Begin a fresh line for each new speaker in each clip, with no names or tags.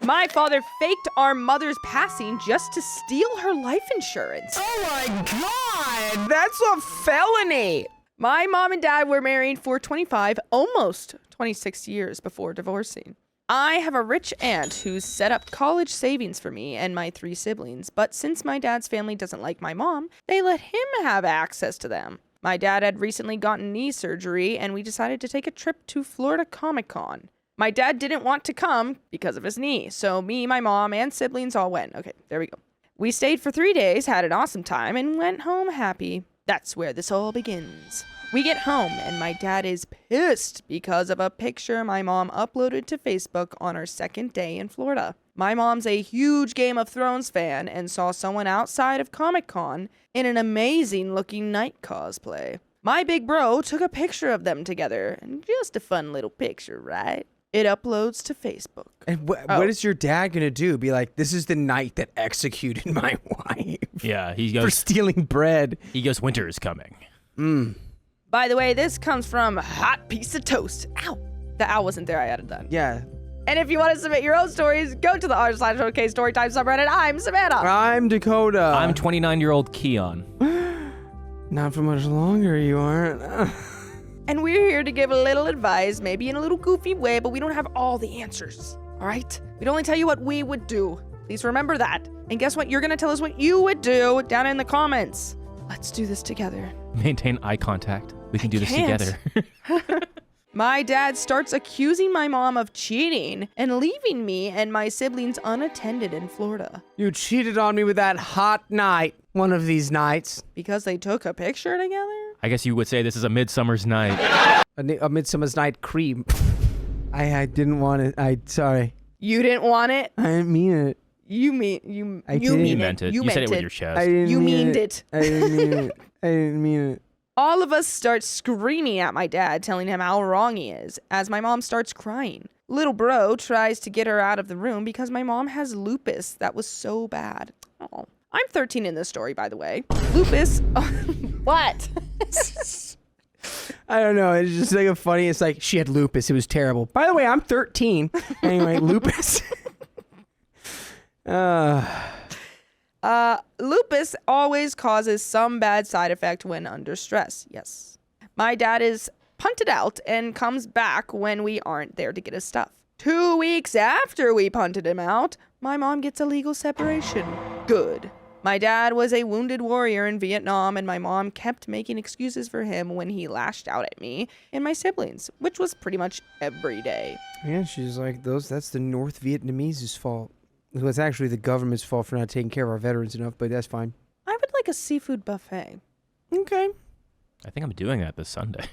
My father faked our mother's passing just to steal her life insurance.
Oh my God! That's a felony!
My mom and dad were married for 25, almost 26 years before divorcing. I have a rich aunt who set up college savings for me and my 3 siblings, but since my dad's family doesn't like my mom, they let him have access to them. My dad had recently gotten knee surgery, and we decided to take a trip to Florida Comic-Con. My dad didn't want to come because of his knee, so me, my mom, and siblings all went. Okay, there we go. We stayed for 3 days, had an awesome time, and went home happy. That's where this all begins. We get home, and my dad is pissed because of a picture my mom uploaded to Facebook on our second day in Florida. My mom's a huge Game of Thrones fan and saw someone outside of Comic-Con in an amazing-looking knight cosplay. My big bro took a picture of them together, and just a fun little picture, right? It uploads to Facebook.
And what is your dad gonna do? Be like, this is the night that executed my wife.
Yeah, he goes
for stealing bread.
He goes, winter is coming.
By the way, this comes from Hot Piece of Toast. Ow! The ow wasn't there, I added that.
Yeah.
And if you want to submit your own stories, go to the r/OK Storytime subreddit. I'm Savannah.
I'm Dakota.
I'm 29-year-old Keon.
Not for much longer, you aren't.
And we're here to give a little advice, maybe in a little goofy way, but we don't have all the answers, all right? We'd only tell you what we would do. Please remember that. And guess what? You're going to tell us what you would do down in the comments. Let's do this together.
Maintain eye contact. We can do this together.
My dad starts accusing my mom of cheating and leaving me and my siblings unattended in Florida.
You cheated on me with that hot night one of these nights.
Because they took a picture together?
I guess you would say this is a midsummer's night.
A midsummer's night cream. I didn't want it. Sorry.
You didn't want it?
I didn't mean it.
You meant it.
You meant it with your chest.
You meaned it.
I didn't mean it. I didn't mean it.
All of us start screaming at my dad, telling him how wrong he is, as my mom starts crying. Little bro tries to get her out of the room because my mom has lupus that was so bad. Oh, I'm 13 in this story, by the way. Lupus. What?
I don't know. It's just like a funny. It's like she had lupus. It was terrible. By the way, I'm 13. Anyway, lupus.
Lupus always causes some bad side effect when under stress. Yes. My dad is punted out and comes back when we aren't there to get his stuff. 2 weeks after we punted him out, my mom gets a legal separation. Good. My dad was a wounded warrior in Vietnam, and my mom kept making excuses for him when he lashed out at me and my siblings, which was pretty much every day.
Yeah, she's like, that's the North Vietnamese's fault. It was actually the government's fault for not taking care of our veterans enough, but that's fine.
I would like a seafood buffet.
Okay.
I think I'm doing that this Sunday.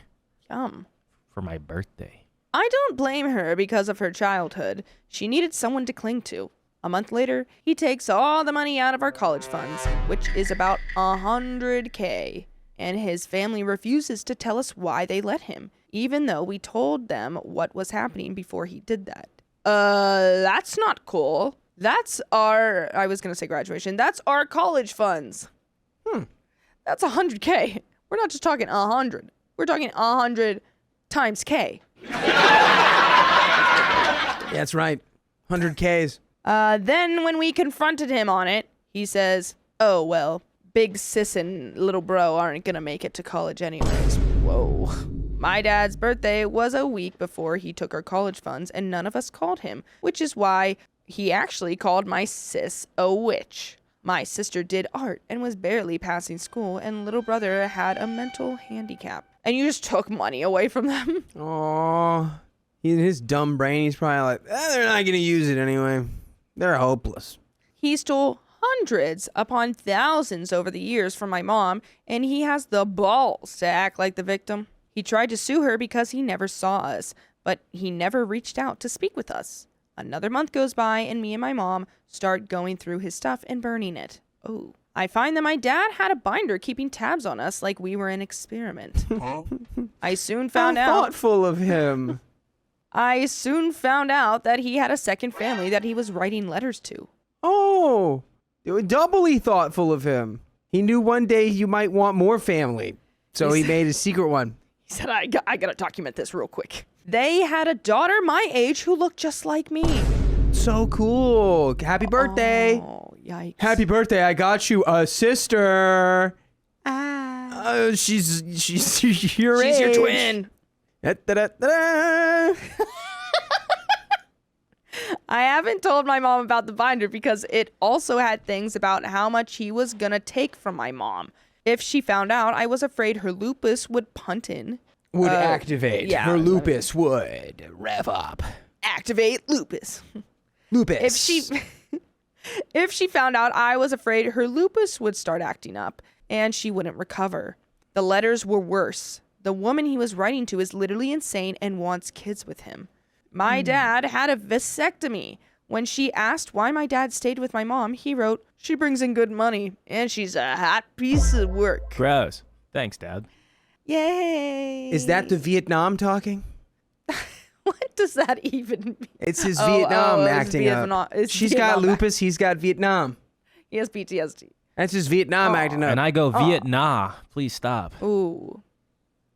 Yum.
For my birthday.
I don't blame her because of her childhood. She needed someone to cling to. A month later, he takes all the money out of our college funds, which is about $100K, and his family refuses to tell us why they let him, even though we told them what was happening before he did that. That's not cool. That's I was gonna say graduation. That's our college funds. That's $100K. We're not just talking 100. We're talking 100 times K.
That's right. 100Ks.
Then when we confronted him on it, he says, oh, well, big sis and little bro aren't gonna make it to college anyways. Whoa. My dad's birthday was a week before he took our college funds, and none of us called him, which is why he actually called my sis a witch. My sister did art and was barely passing school, and little brother had a mental handicap. And you just took money away from them?
Aww. In his dumb brain, he's probably like, they're not gonna use it anyway. They're hopeless.
He stole hundreds upon thousands over the years from my mom, and he has the balls to act like the victim. He tried to sue her because he never saw us, but he never reached out to speak with us. Another month goes by, and me and my mom start going through his stuff and burning it. Oh. I find that my dad had a binder keeping tabs on us like we were an experiment. I soon found out...
How thoughtful of him.
I soon found out that he had a second family that he was writing letters to.
Oh, doubly thoughtful of him. He knew one day you might want more family, so he made a secret one.
He said, I gotta document this real quick. They had a daughter my age who looked just like me.
So cool. Happy birthday.
Oh, yikes.
Happy birthday. I got you a sister.
Ah.
She's your
She's
age.
your twin.
Da-da-da-da.
I haven't told my mom about the binder because it also had things about how much he was gonna take from my mom. If she found out, I was afraid her lupus would punt in.
Would activate.
yeah.
Her lupus would rev up.
Activate lupus.
Lupus.
If she found out, I was afraid her lupus would start acting up and she wouldn't recover. The letters were worse. The woman he was writing to is literally insane and wants kids with him. My dad had a vasectomy. When she asked why my dad stayed with my mom, he wrote, "She brings in good money and she's a hot piece of work."
Gross. Thanks, Dad.
Yay.
Is that the Vietnam talking?
What does that even mean?
It's his Vietnam
it's
acting up.
it's
She's got
Vietnam
lupus, he's got Vietnam.
He has PTSD.
That's his Vietnam acting up.
And I go, Vietnam. Please stop.
Ooh.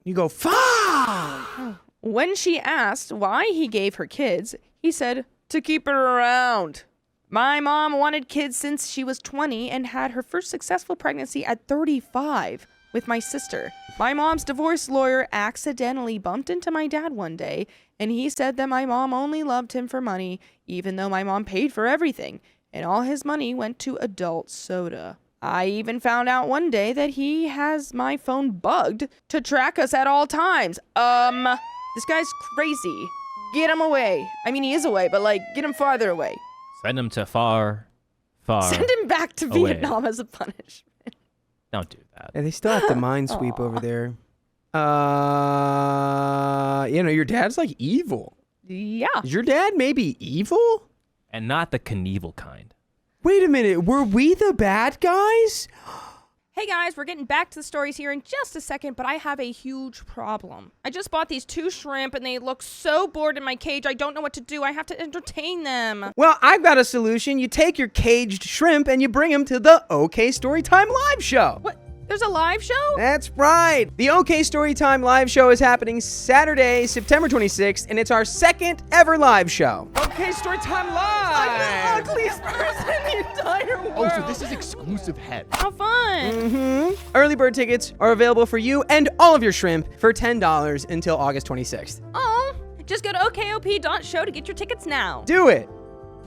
You go, fuck!
When she asked why he gave her kids, he said, "To keep her around." My mom wanted kids since she was 20 and had her first successful pregnancy at 35 with my sister. My mom's divorce lawyer accidentally bumped into my dad one day, and he said that my mom only loved him for money, even though my mom paid for everything, and all his money went to adult soda. I even found out one day that he has my phone bugged to track us at all times. This guy's crazy. Get him away. I mean, he is away, but like, get him farther away.
Send him to far.
Send him back to
away.
Vietnam as a punishment.
Don't do that.
Yeah, they still have to minesweep over there. Your dad's like evil.
Yeah.
Is your dad maybe evil?
And not the Knievel kind.
Wait a minute, were we the bad guys?
Hey guys, we're getting back to the stories here in just a second, but I have a huge problem. I just bought these 2 shrimp and they look so bored in my cage. I don't know what to do. I have to entertain them.
Well, I've got a solution. You take your caged shrimp and you bring them to the OK Storytime live show.
What? There's a live show?
That's right. The OK Storytime live show is happening Saturday, September 26th, and it's our 2nd ever live show. OK Storytime Live!
I'm the ugliest person in the entire world.
Oh, so this is exclusive head.
How fun.
Mm-hmm. Early bird tickets are available for you and all of your shrimp for $10 until August 26th.
Oh, just go to okop.show to get your tickets now.
Do it.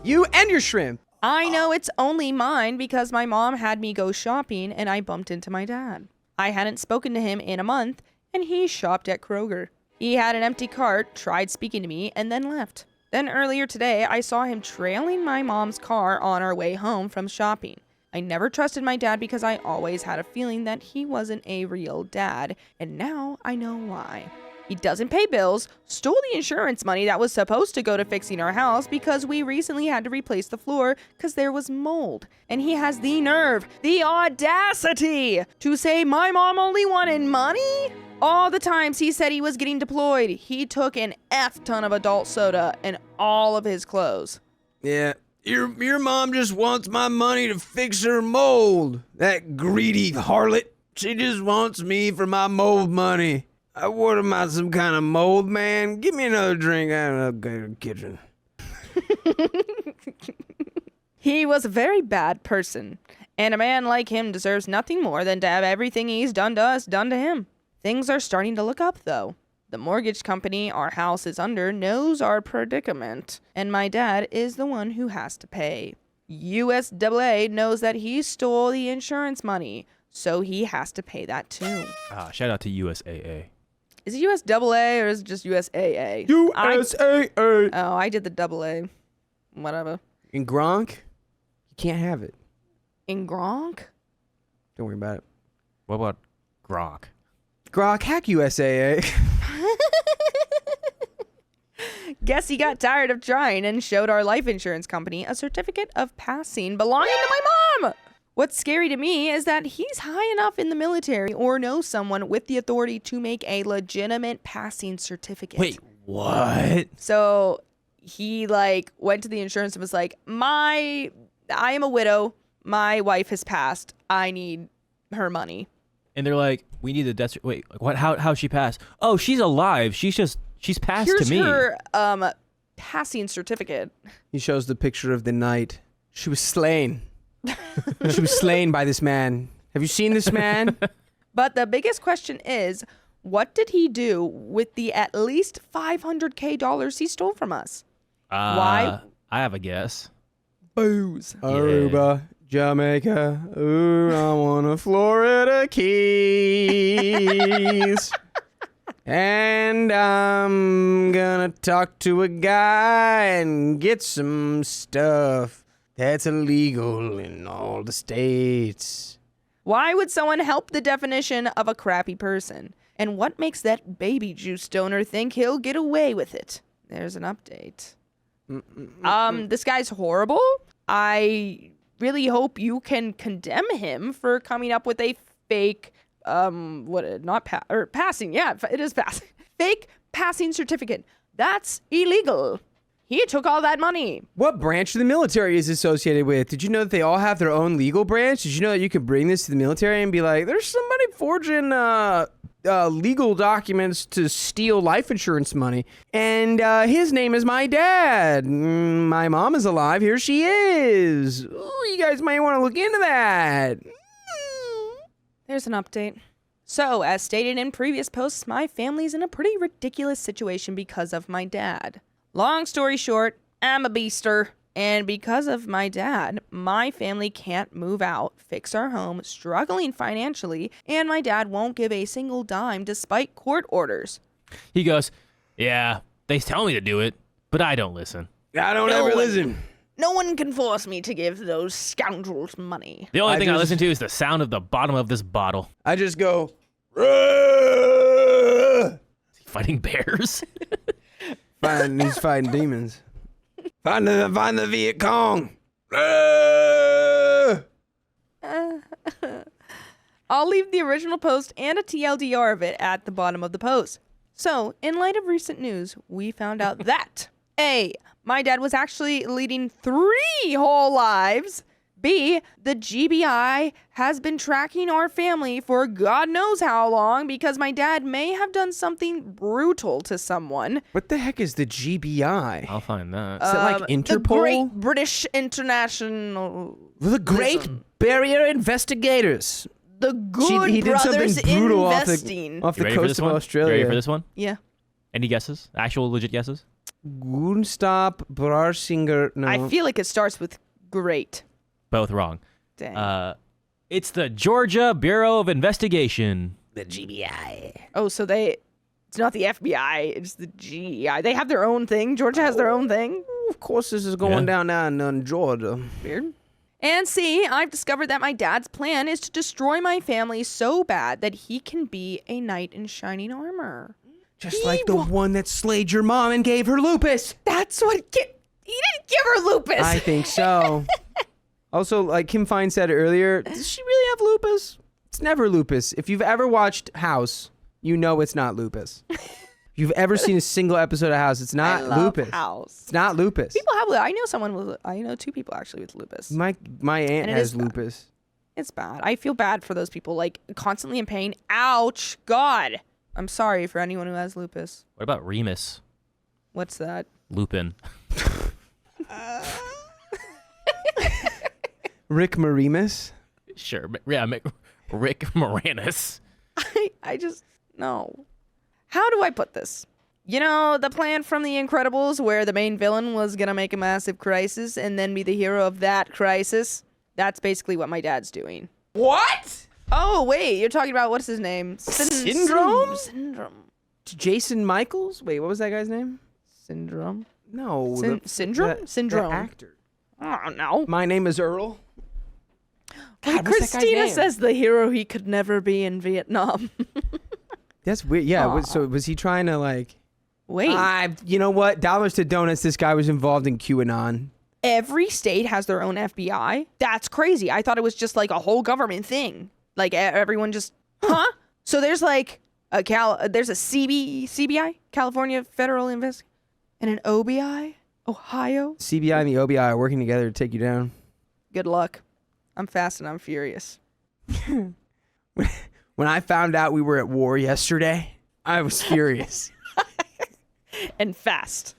You and your shrimp.
I know it's only mine because my mom had me go shopping and I bumped into my dad. I hadn't spoken to him in a month and he shopped at Kroger. He had an empty cart, tried speaking to me, and then left. Then earlier today, I saw him trailing my mom's car on our way home from shopping. I never trusted my dad because I always had a feeling that he wasn't a real dad, and now I know why. He doesn't pay bills, stole the insurance money that was supposed to go to fixing our house because we recently had to replace the floor because there was mold. And he has the nerve, the audacity to say my mom only wanted money? All the times he said he was getting deployed, he took an F ton of adult soda and all of his clothes.
Yeah. Your mom just wants my money to fix her mold. That greedy harlot. She just wants me for my mold money. What am I, some kind of mold man? Give me another drink. I don't go to the kitchen.
He was a very bad person, and a man like him deserves nothing more than to have everything he's done to us done to him. Things are starting to look up, though. The mortgage company our house is under knows our predicament, and my dad is the one who has to pay. USAA knows that he stole the insurance money, so he has to pay that too.
Shout out to USAA.
Is it USAA or is it just USAA?
USAA.
Oh, I did the double A. Whatever.
In Gronk, you can't have it.
In Gronk?
Don't worry about it.
What about Grok?
Gronk, hack USAA.
Guess he got tired of trying and showed our life insurance company a certificate of passing belonging to my mom. What's scary to me is that he's high enough in the military or knows someone with the authority to make a legitimate passing certificate.
Wait, what?
So he went to the insurance and was like, I am a widow. My wife has passed. I need her money.
And they're like, we need the death. Wait, what? How she passed? Oh, she's alive. She's passed
Here's
to me.
her passing certificate.
He shows the picture of the night. She was slain. She was slain by this man. Have you seen this man?
But the biggest question is, what did he do with the at least $500K he stole from us? Why?
I have a guess.
Booze.
Aruba, Jamaica, ooh, I want a Florida Keys. And I'm gonna talk to a guy and get some stuff that's illegal in all the states.
Why would someone help the definition of a crappy person? And what makes that baby juice donor think he'll get away with it? There's an update. This guy's horrible. I really hope you can condemn him for coming up with a fake, passing. Yeah, it is passing. Fake passing certificate. That's illegal. He took all that money.
What branch of the military is associated with? Did you know that they all have their own legal branch? Did you know that you could bring this to the military and be like, there's somebody forging legal documents to steal life insurance money, and his name is my dad. My mom is alive. Here she is. Ooh, you guys might want to look into that.
There's an update. So, as stated in previous posts, my family's in a pretty ridiculous situation because of my dad. Long story short, I'm a beaster. And because of my dad, my family can't move out, fix our home, struggling financially, and my dad won't give a single dime despite court orders.
He goes, yeah, they tell me to do it, but I don't listen.
I don't ever listen.
No one can force me to give those scoundrels money.
The only thing I
just-
listen to is the sound of the bottom of this bottle.
I just go, "Ruh!"
Is he fighting bears?
He's fighting demons. Find the Viet Cong. Ruh!
I'll leave the original post and a TLDR of it at the bottom of the post. So, in light of recent news, we found out that A, my dad was actually leading 3 whole lives. B, the GBI has been tracking our family for God knows how long because my dad may have done something brutal to someone.
What the heck is the GBI?
I'll find that.
Is it like
The
Interpol?
Great British International...
The Great Barrier Investigators.
The Good
He did
Brothers
something brutal
Investing.
off
You
the
ready for
coast
this
of
one?
Australia.
You ready for this one?
Yeah.
Any guesses? Actual legit guesses?
Gunstap Brarsinger. No.
I feel like it starts with great.
Both wrong.
Dang.
It's the Georgia Bureau of Investigation.
the GBI.
Oh, so it's not the FBI, it's the GEI. They have their own thing. Georgia has their own thing.
Of course, this is going down now in Georgia.
Weird. And see, I've discovered that my dad's plan is to destroy my family so bad that he can be a knight in shining armor.
Just like the one that slayed your mom and gave her lupus.
That's what... He didn't give her lupus.
I think so. Also, like Kim Fine said earlier, does she really have lupus? It's never lupus. If you've ever watched House, you know it's not lupus. If you've ever seen a single episode of House, it's not
I love
lupus.
House.
It's not lupus.
People have... I know 2 people actually with lupus.
My aunt
And it
has
is bad.
lupus.
It's bad. I feel bad for those people, like, constantly in pain. Ouch. God. I'm sorry for anyone who has lupus.
What about Remus?
What's that?
Lupin.
Rick Moranis.
Sure. Yeah, Rick Moranis.
I just... No. How do I put this? You know, the plan from The Incredibles where the main villain was gonna make a massive crisis and then be the hero of that crisis? That's basically what my dad's doing.
What?
Oh, wait. You're talking about... What's his name?
Syndrome?
Syndrome.
Jason Michaels? Wait, what was that guy's name?
Syndrome?
No.
Syndrome?
The
Syndrome.
actor.
Oh, no.
My name is Earl. God, what's that guy's
Christina
name?
says the hero he could never be in Vietnam.
That's weird. Yeah.
Aw.
So was he trying to like?
Wait.
You know what? Dollars to donuts. This guy was involved in QAnon.
Every state has their own FBI? That's crazy. I thought it was just like a whole government thing. Like everyone just, huh? So there's like there's a CBI, California Federal Investigation, and an OBI, Ohio.
CBI and the OBI are working together to take you down.
Good luck. I'm fast and I'm furious.
When I found out we were at war yesterday, I was furious.
And fast.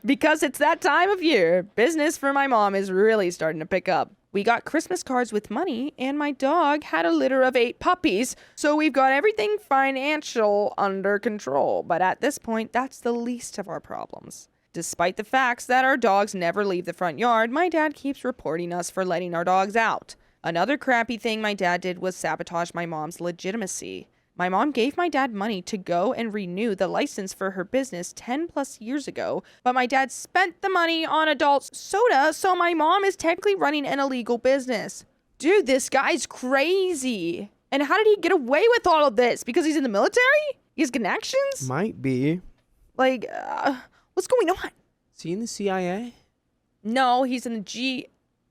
Because it's that time of year, business for my mom is really starting to pick up. We got Christmas cards with money, and my dog had a litter of 8 puppies, so we've got everything financial under control. But at this point, that's the least of our problems. Despite the facts that our dogs never leave the front yard, my dad keeps reporting us for letting our dogs out. Another crappy thing my dad did was sabotage my mom's legitimacy. My mom gave my dad money to go and renew the license for her business 10 plus years ago, but my dad spent the money on adult soda, so my mom is technically running an illegal business. Dude, this guy's crazy. And how did he get away with all of this? Because he's in the military? He has connections?
Might be.
Like, what's going on?
Is he in the CIA?
No, he's in the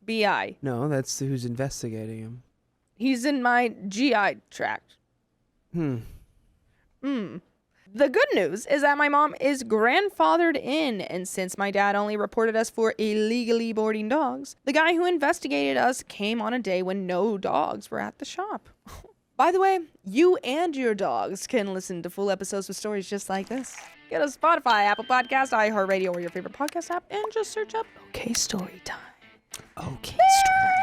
GBI.
No, that's who's investigating him.
He's in my GI tract. The good news is that my mom is grandfathered in, and since my dad only reported us for illegally boarding dogs, the guy who investigated us came on a day when no dogs were at the shop. By the way, you and your dogs can listen to full episodes with stories just like this. Get a Spotify, Apple Podcast, iHeartRadio, or your favorite podcast app, and just search up OK Story Time.
Okay,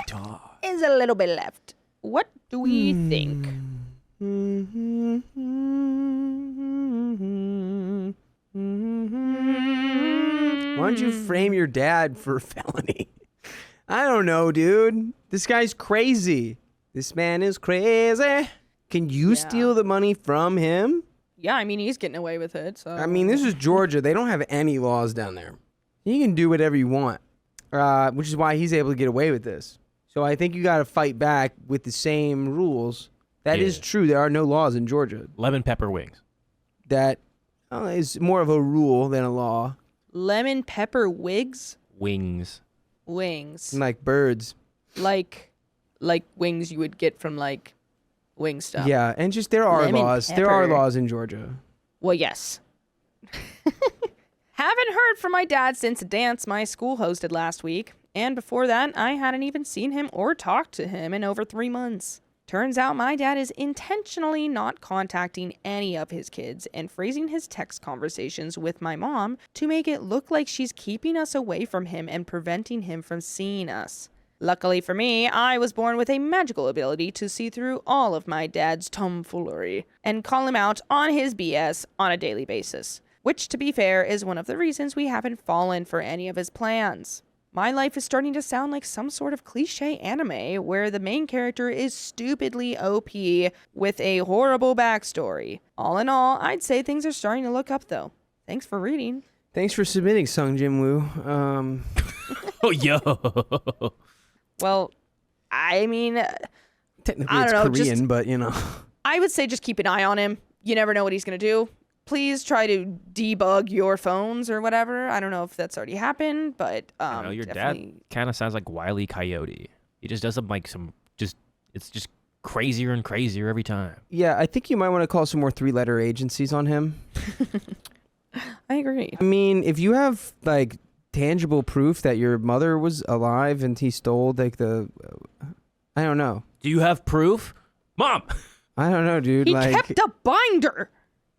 story time.
Is a little bit left. What do we think?
Why don't you frame your dad for a felony? I don't know, dude. This guy's crazy. This man is crazy. Can you steal the money from him?
Yeah, I mean, he's getting away with it, so...
I mean, this is Georgia. They don't have any laws down there. You can do whatever you want, which is why he's able to get away with this. So I think you got to fight back with the same rules. That is true. There are no laws in Georgia.
Lemon pepper wings.
That is more of a rule than a law.
Lemon pepper wigs?
Wings.
Wings.
Like birds.
Like wings you would get from, like, Wingstop.
Yeah, and just there are
Lemon
laws.
pepper.
There are laws in Georgia.
Well, yes. Haven't heard from my dad since a dance my school hosted last week. And before that, I hadn't even seen him or talked to him in over 3 months. Turns out my dad is intentionally not contacting any of his kids and phrasing his text conversations with my mom to make it look like she's keeping us away from him and preventing him from seeing us. Luckily for me, I was born with a magical ability to see through all of my dad's tomfoolery and call him out on his BS on a daily basis, which, to be fair, is one of the reasons we haven't fallen for any of his plans. My life is starting to sound like some sort of cliche anime where the main character is stupidly OP with a horrible backstory. All in all, I'd say things are starting to look up, though. Thanks for reading.
Thanks for submitting, Sung Jin Woo.
Oh, yo.
Well, I mean,
Technically
I
it's
don't know,
Korean, but you know.
I would say just keep an eye on him. You never know what he's going to do. Please try to debug your phones or whatever. I don't know if that's already happened, but
I know your dad kind of sounds like Wile E. Coyote. He just does some it's just crazier and crazier every time.
Yeah, I think you might want to call some more 3-letter agencies on him.
I agree.
I mean, if you have like tangible proof that your mother was alive and he stole like I don't know.
Do you have proof? Mom!
I don't know, dude.
He
like,
kept a binder.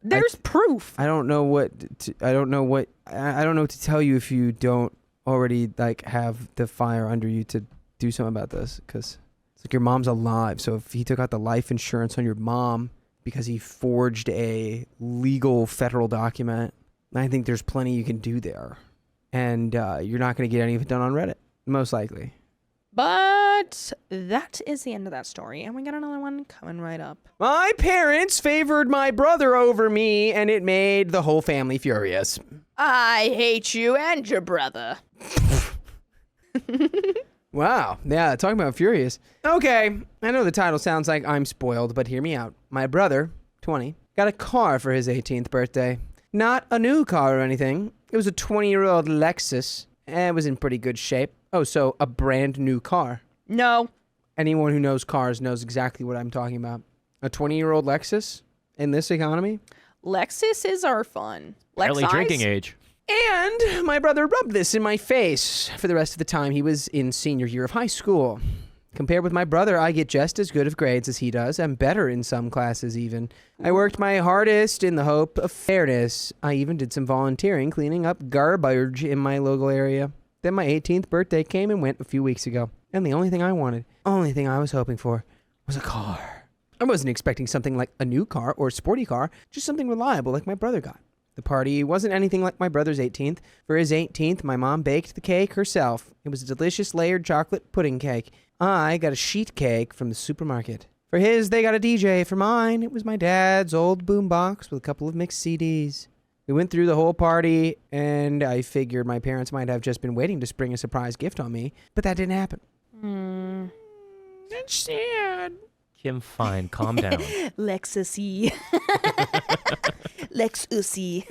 There's proof.
I don't know what I don't know what to tell you if you don't already like have the fire under you to do something about this, because it's like your mom's alive. So if he took out the life insurance on your mom because he forged a legal federal document, I think there's plenty you can do there. And you're not going to get any of it done on Reddit, most likely.
But that is the end of that story, and we got another one coming right up.
My parents favored my brother over me, and it made the whole family furious.
I hate you and your brother.
Wow. Yeah, talking about furious. Okay, I know the title sounds like I'm spoiled, but hear me out. My brother, 20, got a car for his 18th birthday. Not a new car or anything. It was a 20-year-old Lexus, and it was in pretty good shape. Oh, so a brand new car.
No.
Anyone who knows cars knows exactly what I'm talking about. A 20-year-old Lexus in this economy?
Lexuses are fun.
Barely drinking age.
And my brother rubbed this in my face for the rest of the time he was in senior year of high school.
Compared with my brother, I get just as good of grades as he does, and better in some classes even. I worked my hardest in the hope of fairness. I even did some volunteering cleaning up garbage in my local area. Then my 18th birthday came and went a few weeks ago. And the only thing I wanted, only thing I was hoping for, was a car. I wasn't expecting something like a new car or a sporty car, just something reliable like my brother got. The party wasn't anything like my brother's 18th. For his 18th, my mom baked the cake herself. It was a delicious layered chocolate pudding cake. I got a sheet cake from the supermarket. For his, they got a DJ. For mine, it was my dad's old boombox with a couple of mixed CDs. We went through the whole party, and I figured my parents might have just been waiting to spring a surprise gift on me, but that didn't happen. That's sad.
Kim, fine, calm down.
Lexusy. Lexusy.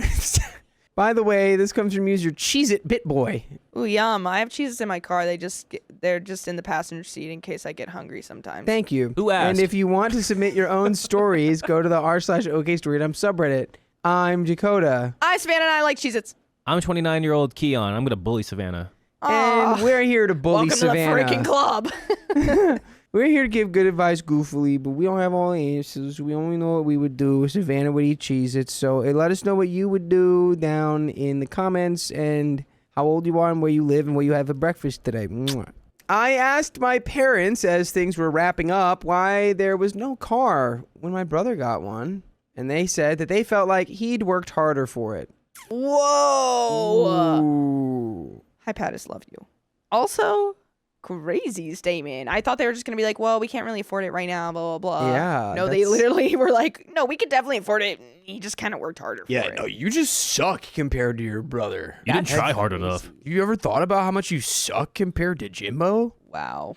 By the way, this comes from user Cheez-It Bitboy.
Ooh, yum. I have cheeses in my car. They're just in the passenger seat in case I get hungry sometimes.
Thank you.
Who asked?
And if you want to submit your own stories, go to the r/OKStorytime subreddit. I'm Dakota.
Hi, Savannah, and I like Cheez-Its.
I'm 29-year-old Keon. I'm going to bully Savannah.
And we're here to bully
Welcome
Savannah.
to the freaking club.
We're here to give good advice goofily, but we don't have all the answers. We only know what we would do. Savannah would eat Cheez-Its. So let us know what you would do down in the comments and how old you are and where you live and what you have for breakfast today. Mwah. I asked my parents as things were wrapping up why there was no car when my brother got one. And they said that they felt like he'd worked harder for it.
Whoa.
Ooh.
Hi, Pattis, love you. Also, crazy statement. I thought they were just going to be like, well, we can't really afford it right now, blah, blah, blah.
Yeah.
No, they literally were like, no, we could definitely afford it. He just kind of worked harder for
Yeah,
it.
no, you just suck compared to your brother.
You didn't try hard enough.
You ever thought about how much you suck compared to Jimbo?
Wow.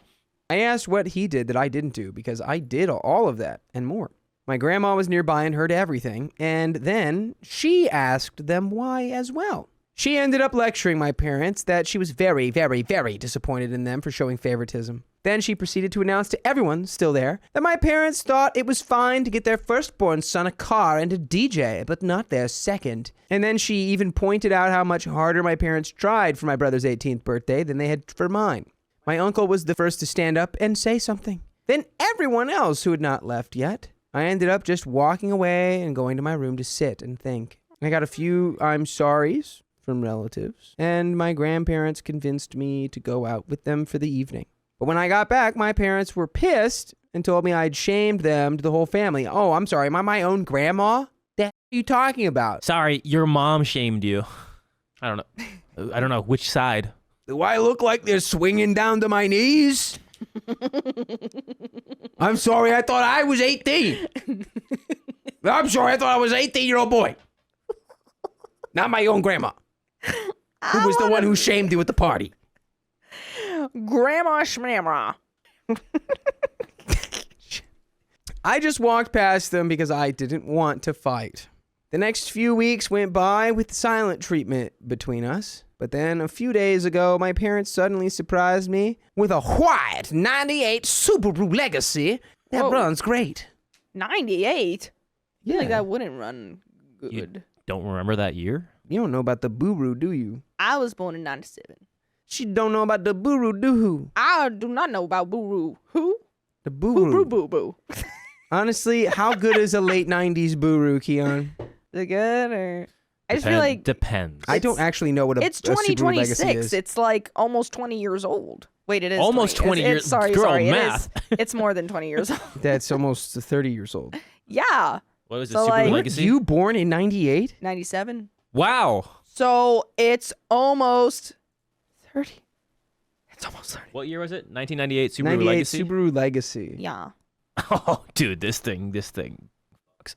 I asked what he did that I didn't do because I did all of that and more. My grandma was nearby and heard everything, and then she asked them why as well. She ended up lecturing my parents that she was very, very, very disappointed in them for showing favoritism. Then she proceeded to announce to everyone still there that my parents thought it was fine to get their firstborn son a car and a DJ, but not their second. And then she even pointed out how much harder my parents tried for my brother's 18th birthday than they had for mine. My uncle was the first to stand up and say something. Then everyone else who had not left yet. I ended up just walking away and going to my room to sit and think. I got a few I'm sorries from relatives, and my grandparents convinced me to go out with them for the evening. But when I got back, my parents were pissed and told me I'd shamed them to the whole family. Oh, I'm sorry, am I my own grandma? The hell are you talking about?
Sorry, your mom shamed you. I don't know which side.
Do I look like they're swinging down to my knees? I'm sorry, I thought I was 18. I'm sorry, I thought I was an 18-year-old boy. Not my own grandma. Who was the one who shamed you at the party?
Grandma Schmamra.
I just walked past them because I didn't want to fight. The next few weeks went by with silent treatment between us. But then a few days ago, my parents suddenly surprised me with a white 98 Subaru Legacy that
Whoa.
runs great.
98? I feel
Yeah.
like that wouldn't run good.
You don't remember that year?
You don't know about the Buru, do you?
I was born in 97.
She don't know about the Buru, do who?
I do not know about Buru. Who?
The
Boo
Buru.
boo boo.
Honestly, how good is a late 90s Buru, Keon?
Is it good or? I just feel like
Depends.
I don't actually know what a
it's
a Subaru Legacy
2026.
is.
It's like almost 20 years old. Wait, it is
Almost 20 years-
Sorry,
girl,
sorry.
math.
It's more than 20 years old.
That's almost 30 years old.
Yeah,
What was it,
So,
Subaru
like-
Weren't
Legacy?
you born in 98?
97.
Wow.
So it's almost 30. It's almost 30.
What year was it? 1998 Subaru
98
Legacy?
Subaru Legacy.
Yeah.
Oh, dude, this thing. Fucks.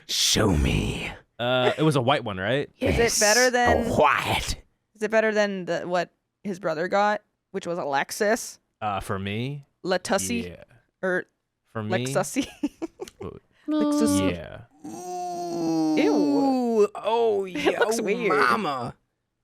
Show me.
It was a white one, right?
Is it better than?
What?
Is it better than what his brother got, which was a Lexus,
For me,
Latussi,
yeah.
or
For me,
Lexussi?
Ooh,
Lexus.
yeah.
Ooh, oh yeah,
It looks
oh,
weird.
mama.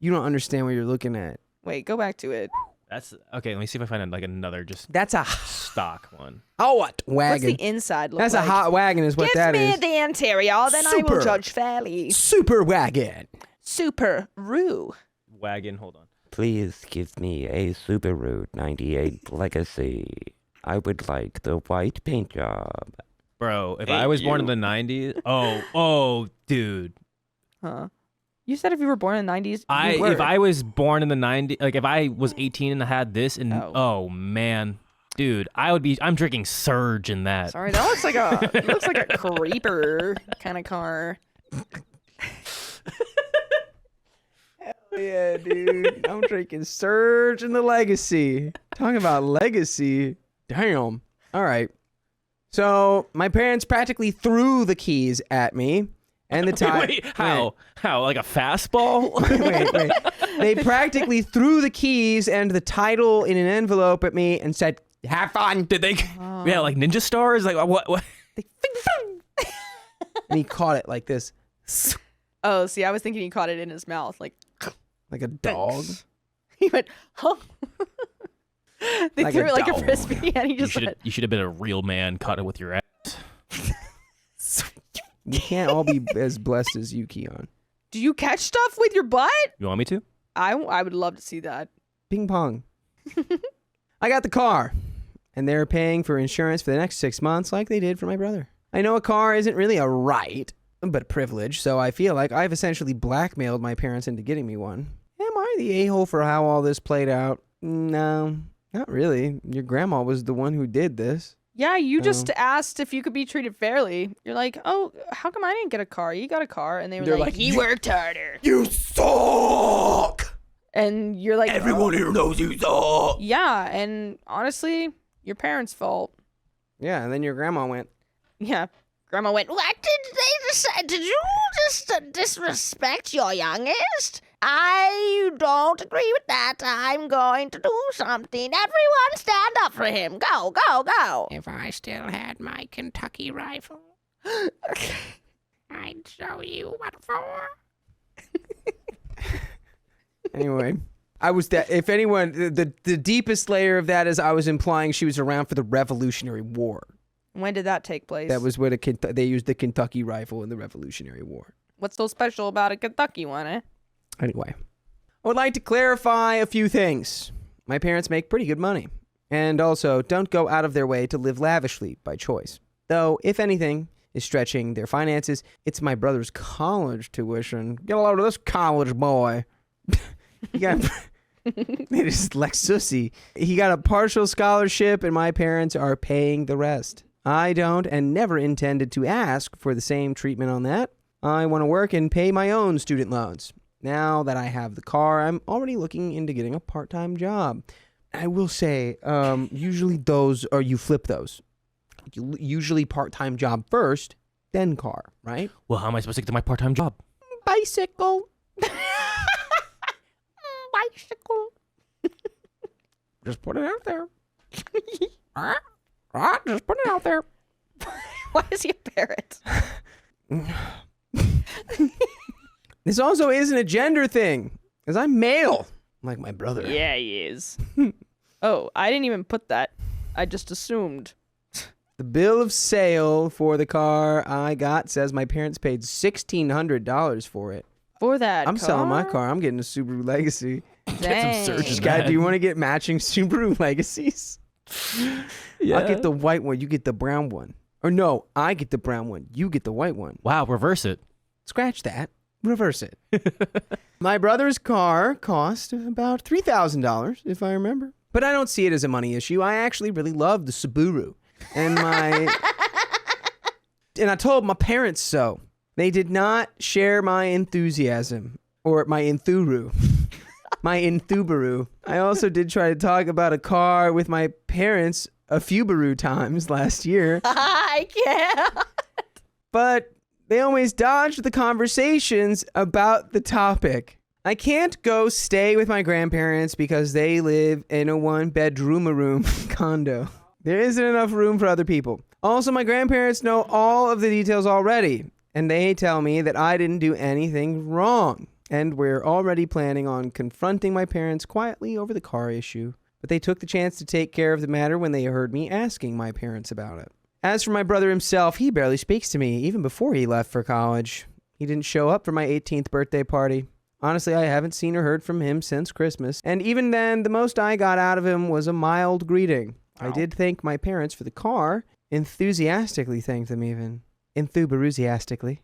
You don't understand what you're looking at.
Wait, go back to it.
That's okay. Let me see if I find another just
That's a
stock one.
hot
What's
wagon.
the inside look
That's
like?
a hot wagon is what
Give
that
me
is.
the interior, then I will
Super.
judge fairly.
Super wagon.
Super Roo.
Wagon. Hold on.
Please give me a Subaru 98 Legacy. I would like the white paint job.
Bro, if I was born in the 90s, dude.
Huh? You said if you were born in the 90s,
If I was born in the 90s, like if I was 18 and had this, and oh man, dude, I'm drinking Surge in that.
Sorry, that looks like a creeper kind of car.
Hell yeah, dude. I'm drinking Surge in the Legacy. Talking about legacy. Damn. All right. So my parents practically threw the keys at me. And the title.
Wait, how? How? Like a fastball?
Wait. They practically threw the keys and the title in an envelope at me and said, "Have fun."
Did they? Yeah, like ninja stars? Like what?
And he caught it like this.
Oh, see, I was thinking he caught it in his mouth, like
Like a dog.
he went, huh? They
Like
threw
a
it like a
dog.
frisbee, and he just went,
You should have been a real man, caught it with your ass.
We can't all be as blessed as you, Keon.
"Do you catch stuff with your butt?"
You want me to?
I would love to see that.
Ping pong. I got the car, and they're paying for insurance for the next 6 months like they did for my brother. I know a car isn't really a right, but a privilege, so I feel like I've essentially blackmailed my parents into getting me one. Am I the a-hole for how all this played out? No, not really. Your grandma was the one who did this.
Yeah, you just asked if you could be treated fairly. You're like, "Oh, how come I didn't get a car? You got a car." And they were
They're
like,
like,
"You worked harder."
You suck!
And you're like,
Everyone here knows you suck!
"Yeah, and honestly, your parents' fault."
Yeah, and then your grandma went,
Yeah. Grandma went, "What did they decide? Did you just disrespect your youngest? I don't agree with that. I'm going to do something. Everyone stand up for him. Go, go, go."
If I still had my Kentucky rifle, I'd show you what for.
anyway. I was that. If anyone, the deepest layer of that is I was implying she was around for the Revolutionary War.
When did that take place?
That was when they used the Kentucky rifle in the Revolutionary War.
What's so special about a Kentucky one, eh?
Anyway, I would like to clarify a few things. My parents make pretty good money, and also don't go out of their way to live lavishly by choice. Though, if anything is stretching their finances, it's my brother's college tuition. Get a load of this college boy. He got it is Lexusi. He got a partial scholarship, and my parents are paying the rest. I don't and never intended to ask for the same treatment on that. I want to work and pay my own student loans. Now that I have the car, I'm already looking into getting a part-time job. I will say, usually you flip those. Usually part-time job first, then car, right?
Well, how am I supposed to get to my part-time job?
Bicycle.
Bicycle.
Just put it out there. Just put it out there.
Why is he a parrot?
This also isn't a gender thing, because I'm male, like my brother.
Yeah, he is. Oh, I didn't even put that. I just assumed.
The bill of sale for the car I got says my parents paid $1,600 for it.
For that
I'm
car?
selling my car. I'm getting a Subaru Legacy.
Dang.
Surge in
Guy,
that.
do you want to get matching Subaru Legacies?
Yeah.
I'll get the white one. You get the brown one. Or no, I get the brown one. You get the white one.
Wow, reverse it.
Scratch that. Reverse it. My brother's car cost about $3,000, if I remember. But I don't see it as a money issue. I actually really love the Subaru. And and I told my parents so. They did not share my enthusiasm. Or my enthuru. My enthubaru. I also did try to talk about a car with my parents a few baru times last year.
I can't.
But they always dodged the conversations about the topic. I can't go stay with my grandparents because they live in a one-bedroom condo. There isn't enough room for other people. Also, my grandparents know all of the details already, and they tell me that I didn't do anything wrong. And we're already planning on confronting my parents quietly over the car issue. But they took the chance to take care of the matter when they heard me asking my parents about it. As for my brother himself, he barely speaks to me, even before he left for college. He didn't show up for my 18th birthday party. Honestly, I haven't seen or heard from him since Christmas, and even then, the most I got out of him was a mild greeting. I did thank my parents for the car, enthusiastically thanked them even. Enthusiastically.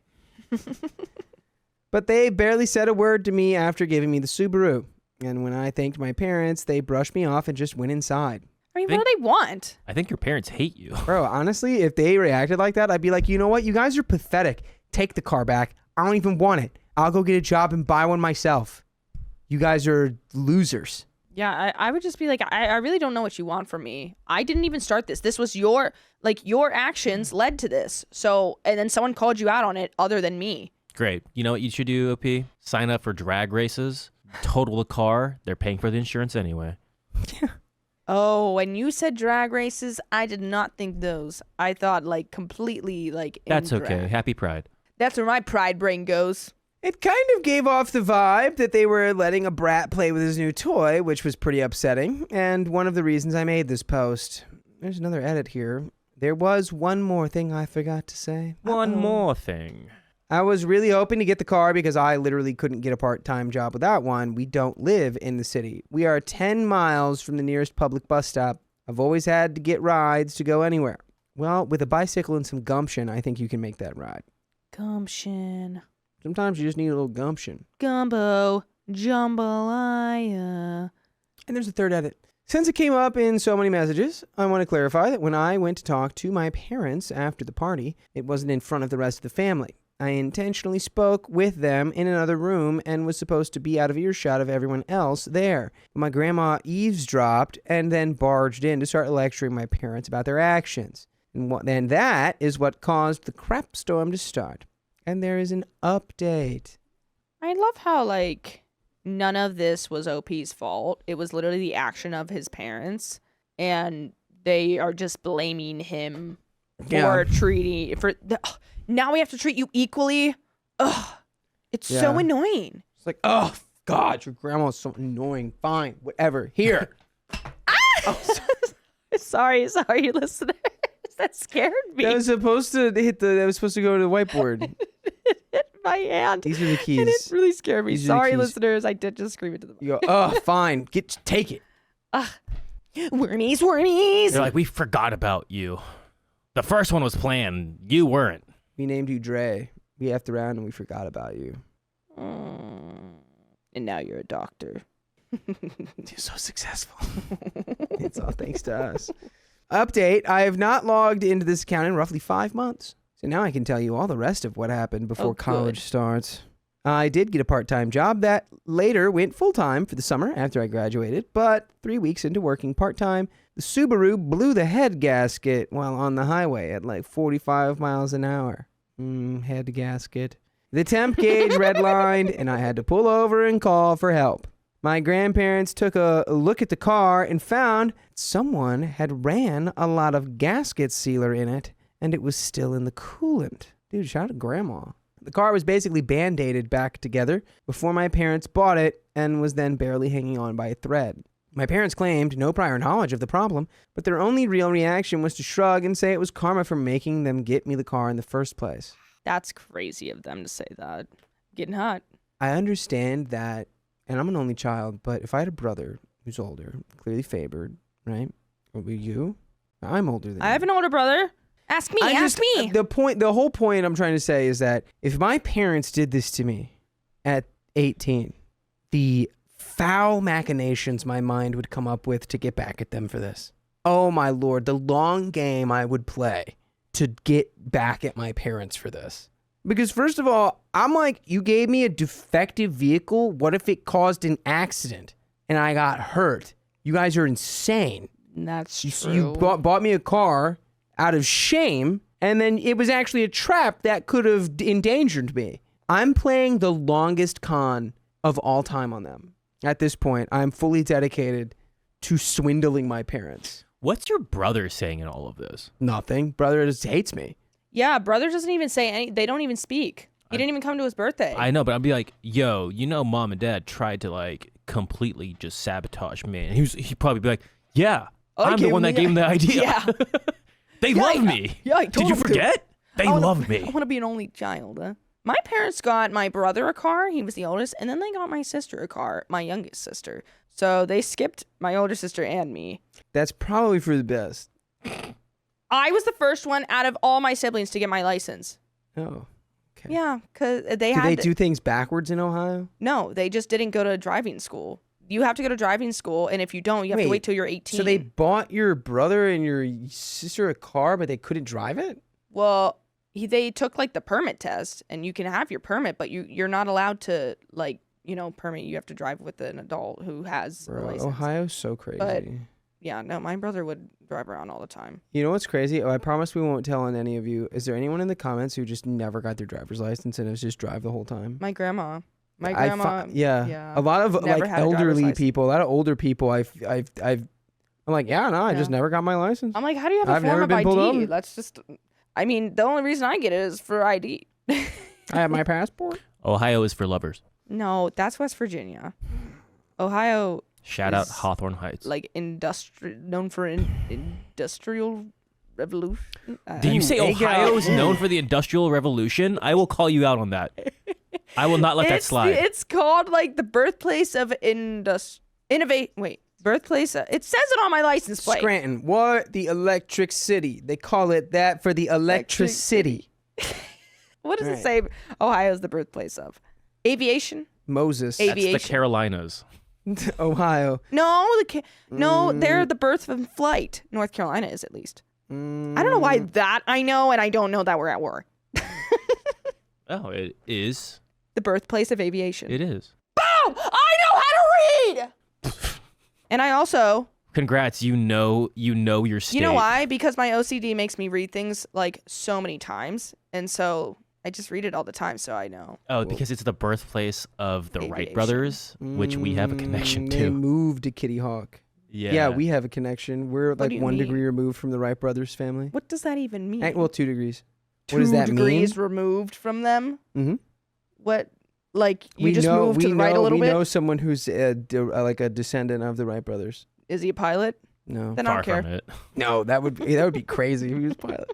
But they barely said a word to me after giving me the Subaru. And when I thanked my parents, they brushed me off and just went inside.
I mean, what do they want?
I think your parents hate you.
Bro, honestly, if they reacted like that, I'd be like, you know what? You guys are pathetic. Take the car back. I don't even want it. I'll go get a job and buy one myself. You guys are losers.
Yeah, I would just be like, I really don't know what you want from me. I didn't even start this. This was your actions led to this. So, and then someone called you out on it other than me.
Great. You know what you should do, OP? Sign up for drag races, total the car. They're paying for the insurance anyway.
Oh, when you said drag races, I did not think those. I thought completely in
That's
drag.
okay. Happy Pride.
That's where my pride brain goes.
It kind of gave off the vibe that they were letting a brat play with his new toy, which was pretty upsetting, and one of the reasons I made this post. There's another edit here. There was one more thing I forgot to say.
One more thing.
I was really hoping to get the car because I literally couldn't get a part-time job without one. We don't live in the city. We are 10 miles from the nearest public bus stop. I've always had to get rides to go anywhere. Well, with a bicycle and some gumption, I think you can make that ride.
Gumption.
Sometimes you just need a little gumption.
Gumbo. Jambalaya.
And there's a third edit. Since it came up in so many messages, I want to clarify that when I went to talk to my parents after the party, it wasn't in front of the rest of the family. I intentionally spoke with them in another room and was supposed to be out of earshot of everyone else there. My grandma eavesdropped and then barged in to start lecturing my parents about their actions. And that is what caused the crap storm to start. And there is an update.
I love how none of this was OP's fault. It was literally the action of his parents, and they are just blaming him for now we have to treat you equally. Ugh, it's so annoying.
It's like, oh God, your grandma's so annoying. Fine, whatever. Here.
Sorry, listeners. That scared me.
That was supposed to go to the whiteboard.
It hit my hand.
These are the keys.
And it really scared me.
These are the
Sorry,
keys.
listeners. I did just scream into the mic.
You go, oh, fine. Take it.
Wormies.
They're like, we forgot about you. The first one was planned. You weren't.
We named you Dre. We effed around and we forgot about you.
And now you're a doctor.
You're so successful. It's all thanks to us. Update, I have not logged into this account in roughly 5 months. So now I can tell you all the rest of what happened before college starts. I did get a part-time job that later went full-time for the summer after I graduated, but 3 weeks into working part-time, the Subaru blew the head gasket while on the highway at 45 miles an hour. Head gasket. The temp gauge redlined, and I had to pull over and call for help. My grandparents took a look at the car and found someone had ran a lot of gasket sealer in it, and it was still in the coolant. Dude, shout out to Grandma. The car was basically band-aided back together before my parents bought it and was then barely hanging on by a thread. My parents claimed no prior knowledge of the problem, but their only real reaction was to shrug and say it was karma for making them get me the car in the first place.
That's crazy of them to say that. Getting hot.
I understand that, and I'm an only child, but if I had a brother who's older, clearly favored, right? What were you? I'm older than you.
I have an older brother. Ask me. Ask me.
The whole point I'm trying to say is that if my parents did this to me at 18, the foul machinations my mind would come up with to get back at them for this. Oh my Lord, the long game I would play to get back at my parents for this. Because first of all, I'm like, you gave me a defective vehicle. What if it caused an accident and I got hurt? You guys are insane.
That's true.
You bought me a car out of shame, and then it was actually a trap that could have endangered me. I'm playing the longest con of all time on them. At this point, I'm fully dedicated to swindling my parents.
What's your brother saying in all of this?
Nothing. Brother just hates me.
Yeah, brother doesn't even say any. They don't even speak. He didn't even come to his birthday.
I know, but I'd be like, yo, mom and dad tried to completely just sabotage me. And he'd probably be like, yeah, I'm the one that gave him the idea.
Yeah.
They love me.
Yeah, I
Did
told
you
him to.
forget? They love me.
I want to be an only child, huh? My parents got my brother a car. He was the oldest. And then they got my sister a car, my youngest sister. So they skipped my older sister and me.
That's probably for the best.
I was the first one out of all my siblings to get my license.
Oh. Okay.
Yeah, because
Do they do things backwards in Ohio?
No, they just didn't go to driving school. You have to go to driving school, and if you don't, you have to wait till you're 18.
So they bought your brother and your sister a car, but they couldn't drive it?
Well, they took like the permit test, and you can have your permit, but you're not allowed to permit. You have to drive with an adult who has a license.
Ohio's so crazy.
But yeah, no, my brother would drive around all the time.
You know what's crazy? Oh, I promise we won't tell on any of you. Is there anyone in the comments who just never got their driver's license and was just drive the whole time?
My grandma.
Yeah. A lot of like elderly people, a lot of older people. I'm like, yeah, no, I just never got my license.
I'm like, how do you have a form of ID? That's just. I mean, the only reason I get it is for ID.
I have my passport.
Ohio is for lovers.
No, that's West Virginia. Ohio.
Shout out Hawthorne Heights.
Like known for industrial revolution.
Did you say Ohio is known for the Industrial Revolution? I will call you out on that. I will not let that slide.
It's called like the birthplace of birthplace. It says it on my license plate.
Scranton. What? The Electric City. They call it that for the electricity.
What does it say? Ohio's the birthplace of aviation.
Moses.
That's the Carolinas.
Ohio.
No, they're the birth of flight. North Carolina is, at least. I don't know why that I know, and I don't know that we're at war.
Oh, it is.
The birthplace of aviation.
It is.
Boom! I know how to read! And I also...
Congrats, you know your state.
You know why? Because my OCD makes me read things like so many times, and so I just read it all the time, so I know.
Oh, because it's the birthplace of the Wright brothers, which we have a connection to.
They moved to Kitty Hawk.
Yeah,
we have a connection. We're like 1 degree removed from the Wright brothers family.
What does that even mean?
Well, 2 degrees. What does that mean?
2 degrees removed from them?
Mm-hmm.
What? Like, you just moved to the right a little bit?
We know someone who's like a descendant of the Wright brothers.
Is he a pilot?
No.
Then I don't care.
From it.
No, that would be crazy if he was a pilot.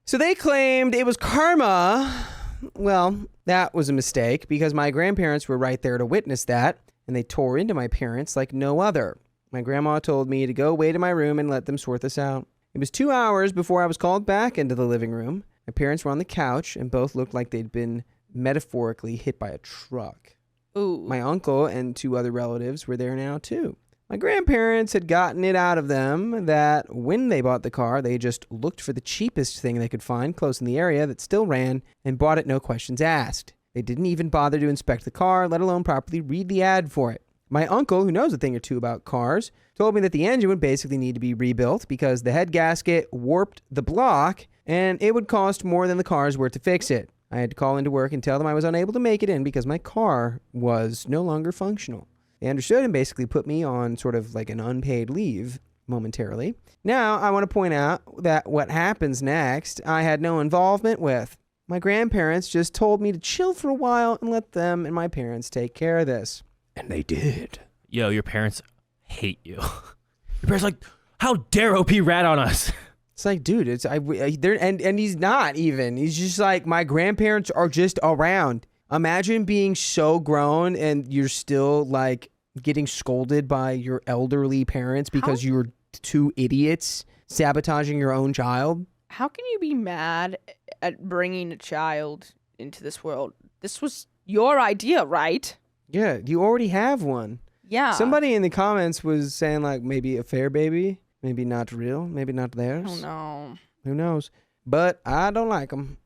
So they claimed it was karma. Well, that was a mistake because my grandparents were right there to witness that, and they tore into my parents like no other. My grandma told me to go wait in my room and let them sort this out. It was 2 hours before I was called back into the living room. My parents were on the couch and both looked like they'd been metaphorically hit by a truck.
Ooh.
My uncle and 2 other relatives were there now too. My grandparents had gotten it out of them that when they bought the car, they just looked for the cheapest thing they could find close in the area that still ran and bought it no questions asked. They didn't even bother to inspect the car, let alone properly read the ad for it. My uncle, who knows a thing or two about cars, told me that the engine would basically need to be rebuilt because the head gasket warped the block and it would cost more than the car's worth to fix it. I had to call into work and tell them I was unable to make it in because my car was no longer functional. They understood and basically put me on sort of like an unpaid leave momentarily. Now, I want to point out that what happens next, I had no involvement with. My grandparents just told me to chill for a while and let them and my parents take care of this. And they did.
Yo, your parents hate you. Your parents like, how dare OP rat on us?
It's like, dude, and he's not even. He's just like, my grandparents are just around. Imagine being so grown and you're still like getting scolded by your elderly parents because you were 2 idiots sabotaging your own child.
How can you be mad at bringing a child into this world? This was your idea, right?
Yeah, you already have one.
Yeah.
Somebody in the comments was saying like maybe a fair baby, maybe not real, maybe not theirs.
Oh no.
Who knows? But I don't like them.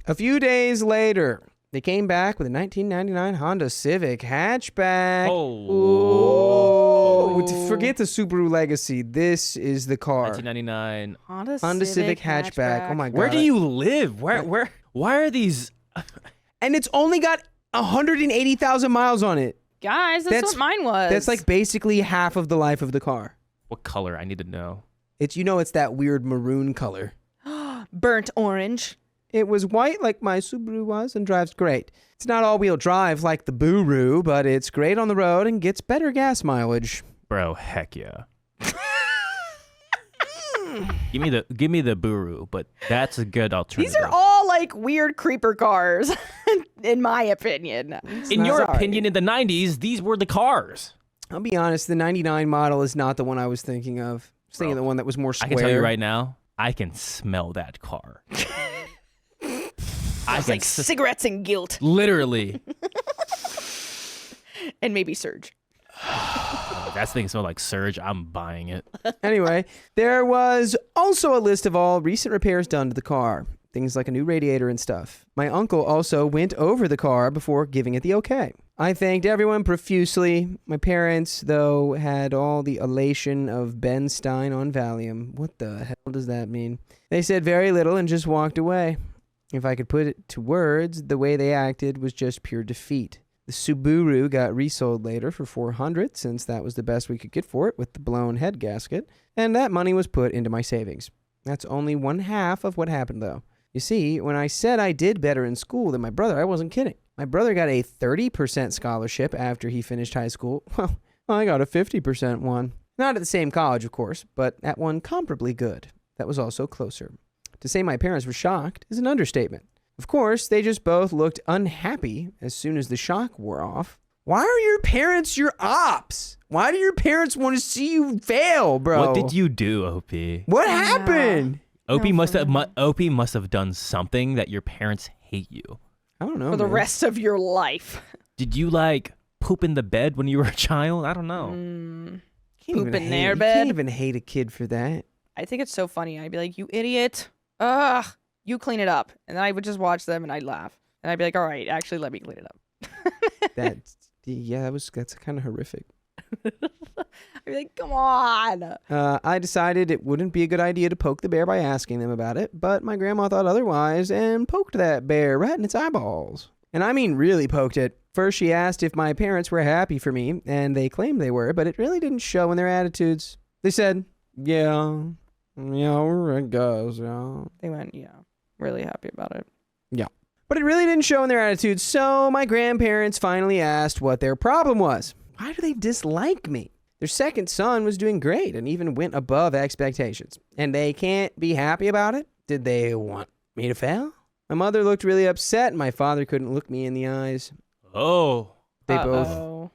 A few days later, they came back with a 1999 Honda Civic hatchback.
Oh.
Ooh. Forget the Subaru Legacy. This is the car.
1999
Honda
Civic hatchback. Oh my god.
Where do you live? Where? Why are these?
And it's only got 180,000 miles on it.
Guys, that's what mine was.
That's like basically half of the life of the car.
What color? I need to know.
It's it's that weird maroon color.
Burnt orange.
It was white like my Subaru was and drives great. It's not all-wheel drive like the Buru, but it's great on the road and gets better gas mileage.
Bro, heck yeah. Give me the Buru, but that's a good alternative.
These are all like weird creeper cars. in my opinion.
In your
Sorry.
opinion, in the 90s, these were the cars.
I'll be honest, the 99 model is not the one I was thinking of. I was thinking the one that was more square.
I can tell you right now, I can smell that car.
It's like cigarettes and guilt.
Literally.
And maybe Surge.
That thing smells like Surge. I'm buying it.
Anyway, there was also a list of all recent repairs done to the car. Things like a new radiator and stuff. My uncle also went over the car before giving it the okay. I thanked everyone profusely. My parents, though, had all the elation of Ben Stein on Valium. What the hell does that mean? They said very little and just walked away. If I could put it to words, the way they acted was just pure defeat. The Subaru got resold later for $400, since that was the best we could get for it with the blown head gasket, and that money was put into my savings. That's only one half of what happened, though. You see, when I said I did better in school than my brother, I wasn't kidding. My brother got a 30% scholarship after he finished high school. Well, I got a 50% one. Not at the same college, of course, but at one comparably good. That was also closer. To say my parents were shocked is an understatement. Of course, they just both looked unhappy as soon as the shock wore off. Why are your parents your ops? Why do your parents want to see you fail, bro?
What did you do, OP?
What happened?
OP must have done something that your parents hate you.
I don't know.
For the
man.
rest of your life.
Did you like poop in the bed when you were a child? I don't know.
Can't
Poop
even
in
hate-
their
you
bed?
can't even hate a kid for that.
I think it's so funny. I'd be like, you idiot. Ugh. You clean it up. And then I would just watch them and I'd laugh. And I'd be like, all right, actually, let me clean it up.
That's kind of horrific.
I'd be like, come on.
I decided it wouldn't be a good idea to poke the bear by asking them about it, but my grandma thought otherwise and poked that bear right in its eyeballs. And I mean really poked it. First, she asked if my parents were happy for me, and they claimed they were, but it really didn't show in their attitudes. They said, yeah, I guess, yeah.
They went, yeah, really happy about it.
Yeah. But it really didn't show in their attitudes, so my grandparents finally asked what their problem was. Why do they dislike me? Their second son was doing great and even went above expectations. And they can't be happy about it? Did they want me to fail? My mother looked really upset and my father couldn't look me in the eyes.
Oh.
They
Uh-oh.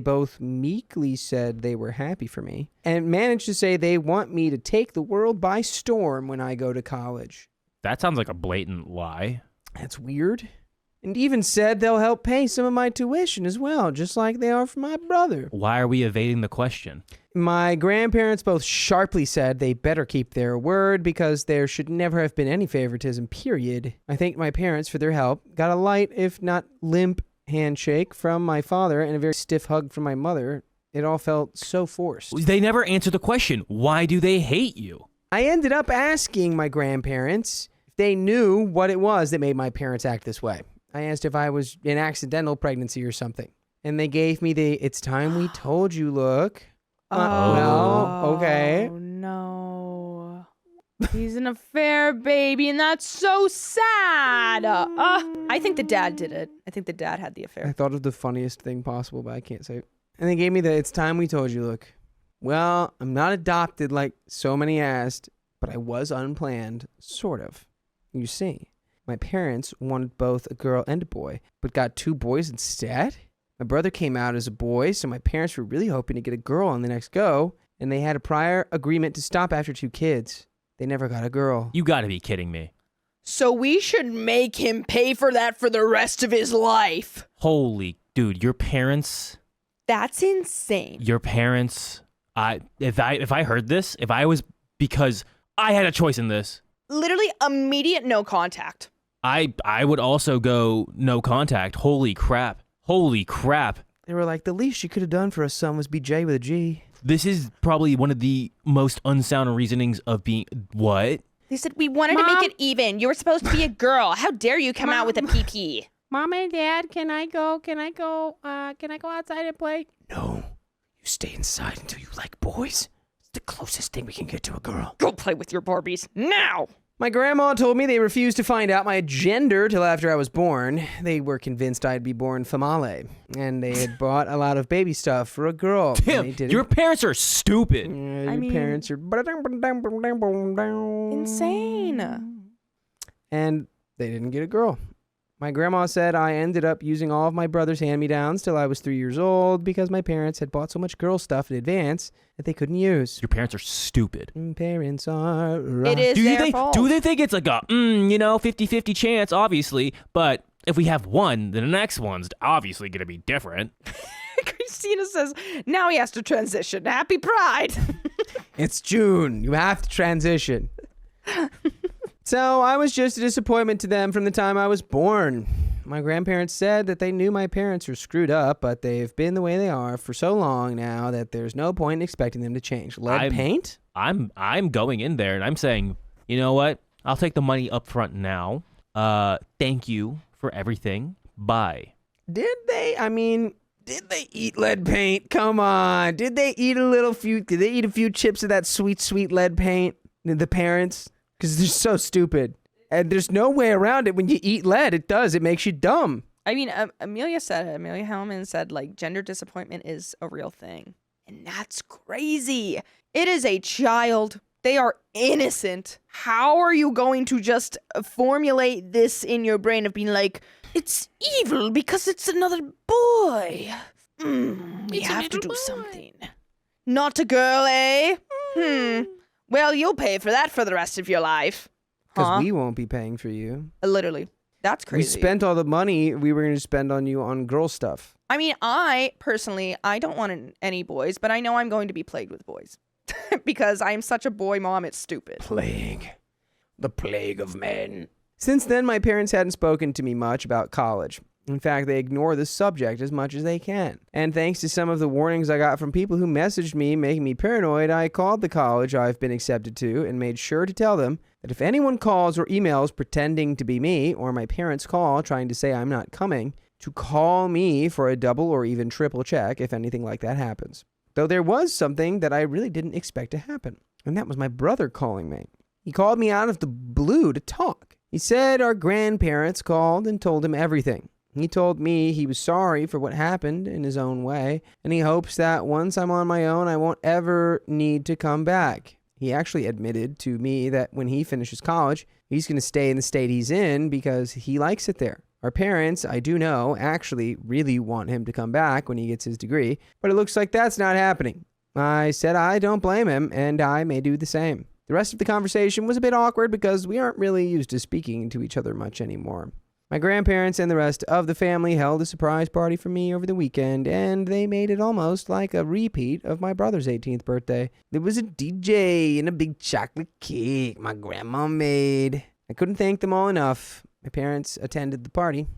both meekly said they were happy for me and managed to say they want me to take the world by storm when I go to college.
That sounds like a blatant lie.
That's weird. And even said they'll help pay some of my tuition as well, just like they are for my brother.
Why are we evading the question?
My grandparents both sharply said they better keep their word because there should never have been any favoritism, period. I thanked my parents for their help, got a light, if not limp, handshake from my father and a very stiff hug from my mother. It all felt so forced.
They never answered the question. Why do they hate you?
I ended up asking my grandparents if they knew what it was that made my parents act this way. I asked if I was an accidental pregnancy or something. And they gave me the, it's time we told you look. Well, okay.
Oh, no. He's an affair baby, and that's so sad. I think the dad did it. I think the dad had the
I
affair.
thought of the funniest thing possible, but I can't say it. And they gave me the, it's time we told you look. Well, I'm not adopted like so many asked, but I was unplanned, sort of. You see. My parents wanted both a girl and a boy, but got 2 boys instead? My brother came out as a boy, so my parents were really hoping to get a girl on the next go, and they had a prior agreement to stop after 2 kids. They never got a girl.
You gotta be kidding me.
So we should make him pay for that for the rest of his life.
Holy dude, your parents,
That's insane.
if I heard this, if I was, because I had a choice in this,
Literally immediate no contact.
I would also go no contact. Holy crap.
They were like, the least you could have done for a son was be J with a G.
This is probably one of the most unsound reasonings of being, what?
They said we wanted to make it even. You were supposed to be a girl. How dare you come out with a PP?
Mom and Dad, can I go outside and play?
No, you stay inside until you like boys. It's the closest thing we can get to a girl.
Go play with your Barbies now.
My grandma told me they refused to find out my gender till after I was born. They were convinced I'd be born female, and they had bought a lot of baby stuff for a girl.
Tim, your parents are stupid.
Your parents are
Insane.
and they didn't get a girl. My grandma said I ended up using all of my brother's hand-me-downs till I was 3 years old because my parents had bought so much girl stuff in advance that they couldn't use.
Your parents are stupid.
Parents are
It is their fault.
Do they think it's like a 50-50 chance? Obviously, but if we have one, then the next one's obviously gonna be different.
Christina says, now he has to transition. Happy Pride.
It's June. You have to transition. So I was just a disappointment to them from the time I was born. My grandparents said that they knew my parents were screwed up, but they've been the way they are for so long now that there's no point in expecting them to change. Lead paint?
I'm going in there and I'm saying, you know what? I'll take the money up front now. Thank you for everything. Bye.
Did they? I mean, did they eat lead paint? Come on. Did they eat Did they eat a few chips of that sweet, sweet lead paint? The parents? Because they're so stupid. And there's no way around it. When you eat lead, it makes you dumb.
I mean, Amelia Hellman said, like, gender disappointment is a real thing. And that's crazy. It is a child. They are innocent. How are you going to just formulate this in your brain of being like, it's evil because it's another boy? We have to do something. Not a girl, eh? Well, you'll pay for that for the rest of your life.
Because we won't be paying for you.
Literally. That's crazy.
We spent all the money we were going to spend on you on girl stuff.
I mean, I don't want any boys, but I know I'm going to be plagued with boys. Because I'm such a boy mom, it's stupid.
Plague. The plague of men. Since then, my parents hadn't spoken to me much about college. In fact, they ignore the subject as much as they can. And thanks to some of the warnings I got from people who messaged me making me paranoid, I called the college I've been accepted to and made sure to tell them that if anyone calls or emails pretending to be me, or my parents call trying to say I'm not coming, to call me for a double or even triple check if anything like that happens. Though there was something that I really didn't expect to happen, and that was my brother calling me. He called me out of the blue to talk. He said our grandparents called and told him everything. He told me he was sorry for what happened in his own way, and he hopes that once I'm on my own, I won't ever need to come back. He actually admitted to me that when he finishes college, he's going to stay in the state he's in because he likes it there. Our parents, I do know, actually really want him to come back when he gets his degree, but it looks like that's not happening. I said I don't blame him, and I may do the same. The rest of the conversation was a bit awkward because we aren't really used to speaking to each other much anymore. My grandparents and the rest of the family held a surprise party for me over the weekend, and they made it almost like a repeat of my brother's 18th birthday. There was a DJ and a big chocolate cake my grandma made. I couldn't thank them all enough. My parents attended the party,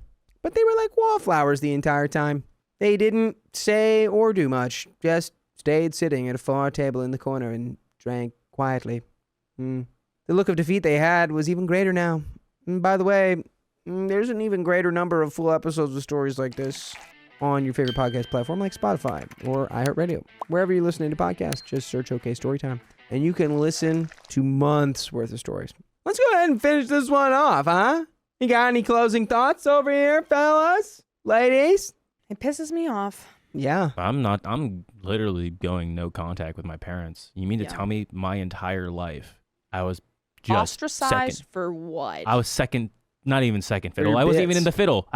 but they were like wallflowers the entire time. They didn't say or do much, just stayed sitting at a far table in the corner and drank quietly. The look of defeat they had was even greater now. And by the way, there's an even greater number of full episodes of stories like this on your favorite podcast platform like Spotify or iHeartRadio. Wherever you're listening to podcasts, just search OK Storytime. And you can listen to months worth of stories. Let's go ahead and finish this one off, huh? You got any closing thoughts over here, fellas? Ladies?
It pisses me off.
Yeah.
I'm literally going no contact with my parents. You mean to tell me my entire life I was just
ostracized
second.
for what?
I was second, not even second fiddle.
Your
I wasn't
bits.
even in the fiddle.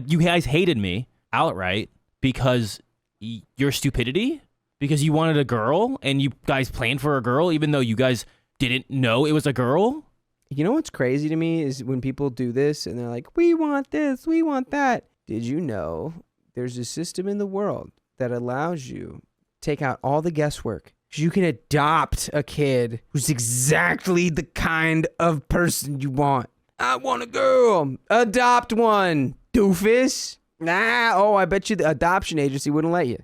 You guys hated me outright because your stupidity, because you wanted a girl and you guys planned for a girl even though you guys didn't know it was a girl.
You know what's crazy to me is when people do this and they're like, we want this, we want that. Did you know there's a system in the world that allows you to take out all the guesswork? You can adopt a kid who's exactly the kind of person you want. I want a girl. Adopt one, doofus. I bet you the adoption agency wouldn't let you.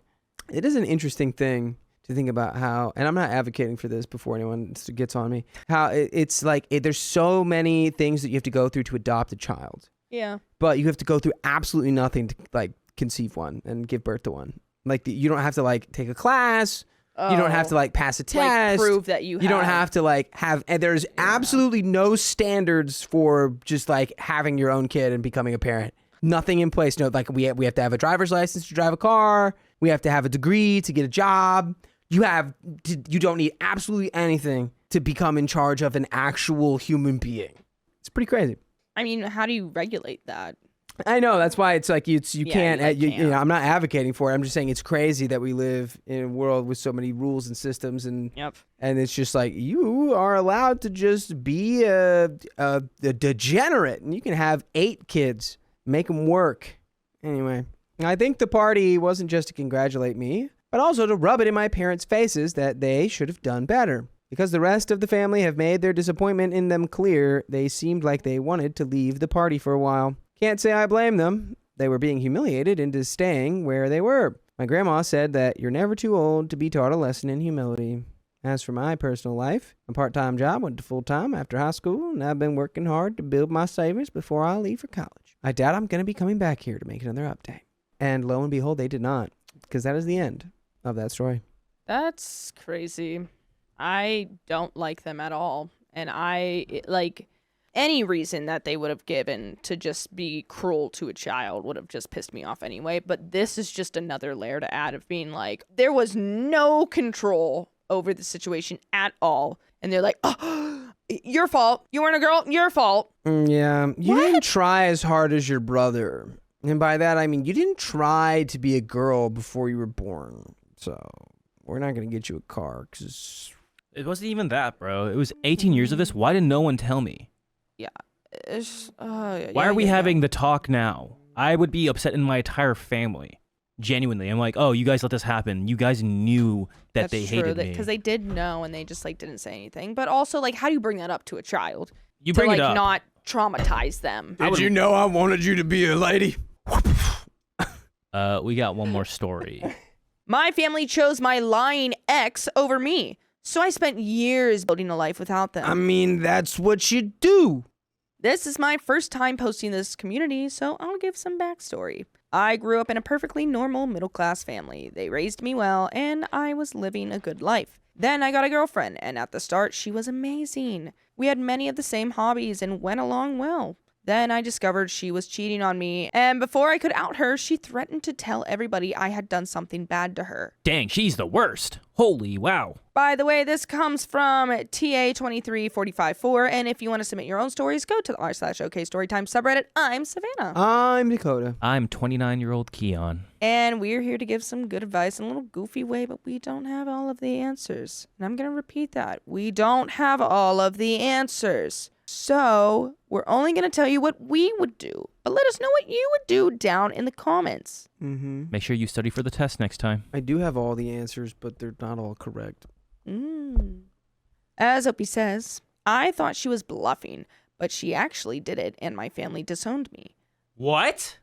It is an interesting thing to think about how, and I'm not advocating for this before anyone gets on me, how it's like there's so many things that you have to go through to adopt a child.
Yeah.
But you have to go through absolutely nothing to like conceive one and give birth to one. Like you don't have to like take a class. You don't have to like pass a test.
Like prove that you
don't have to like have, and there's absolutely no standards for just like having your own kid and becoming a parent. Nothing in place. No, like we have to have a driver's license to drive a car. We have to have a degree to get a job. You don't need absolutely anything to become in charge of an actual human being. It's pretty crazy.
I mean, how do you regulate that?
I know, that's why it's like you
Yeah,
can't,
you, like,
you
can't.
know, I'm not advocating for it. I'm just saying it's crazy that we live in a world with so many rules and systems, and
Yep.
and it's just like you are allowed to just be a degenerate, and you can have 8 kids, make them work. Anyway, I think the party wasn't just to congratulate me, but also to rub it in my parents' faces that they should have done better. Because the rest of the family have made their disappointment in them clear, they seemed like they wanted to leave the party for a while. Can't say I blame them. They were being humiliated into staying where they were. My grandma said that you're never too old to be taught a lesson in humility. As for my personal life, a part-time job went to full-time after high school, and I've been working hard to build my savings before I leave for college. I doubt I'm going to be coming back here to make another update. And lo and behold, they did not, because that is the end of that story.
That's crazy. I don't like them at all. And any reason that they would have given to just be cruel to a child would have just pissed me off anyway. But this is just another layer to add of being like, there was no control over the situation at all. And they're like, oh, your fault. You weren't a girl. Your fault.
Yeah, you didn't try as hard as your brother. And by that, I mean, you didn't try to be a girl before you were born. So we're not going to get you a car because...
It wasn't even that, bro. It was 18 years of this. Why did no one tell me?
Yeah.
Why are we having the talk now? I would be upset in my entire family. Genuinely. I'm like, oh, you guys let this happen. You guys knew that they hated me.
Because they did know and they just like didn't say anything. But also, like, how do you bring that up to a child?
You bring
to,
it
like,
up.
not traumatize them.
Did you know I wanted you to be a lady?
We got one more story.
My family chose my lying ex over me. So I spent years building a life without them.
I mean, that's what you do.
This is my first time posting this community, so I'll give some backstory. I grew up in a perfectly normal middle-class family. They raised me well, and I was living a good life. Then I got a girlfriend, and at the start, she was amazing. We had many of the same hobbies and went along well. Then I discovered she was cheating on me, and before I could out her, she threatened to tell everybody I had done something bad to her.
Dang, she's the worst. Holy wow.
By the way, this comes from TA23454, and if you want to submit your own stories, go to the r/OK Storytime subreddit. I'm Savannah.
I'm Dakota.
I'm 29-year-old Keon.
And we're here to give some good advice in a little goofy way, but we don't have all of the answers. And I'm going to repeat that. We don't have all of the answers. So we're only going to tell you what we would do. But let us know what you would do down in the comments.
Mm-hmm.
Make sure you study for the test next time.
I do have all the answers, but they're not all correct.
As Opie says, I thought she was bluffing, but she actually did it, and my family disowned me.
What?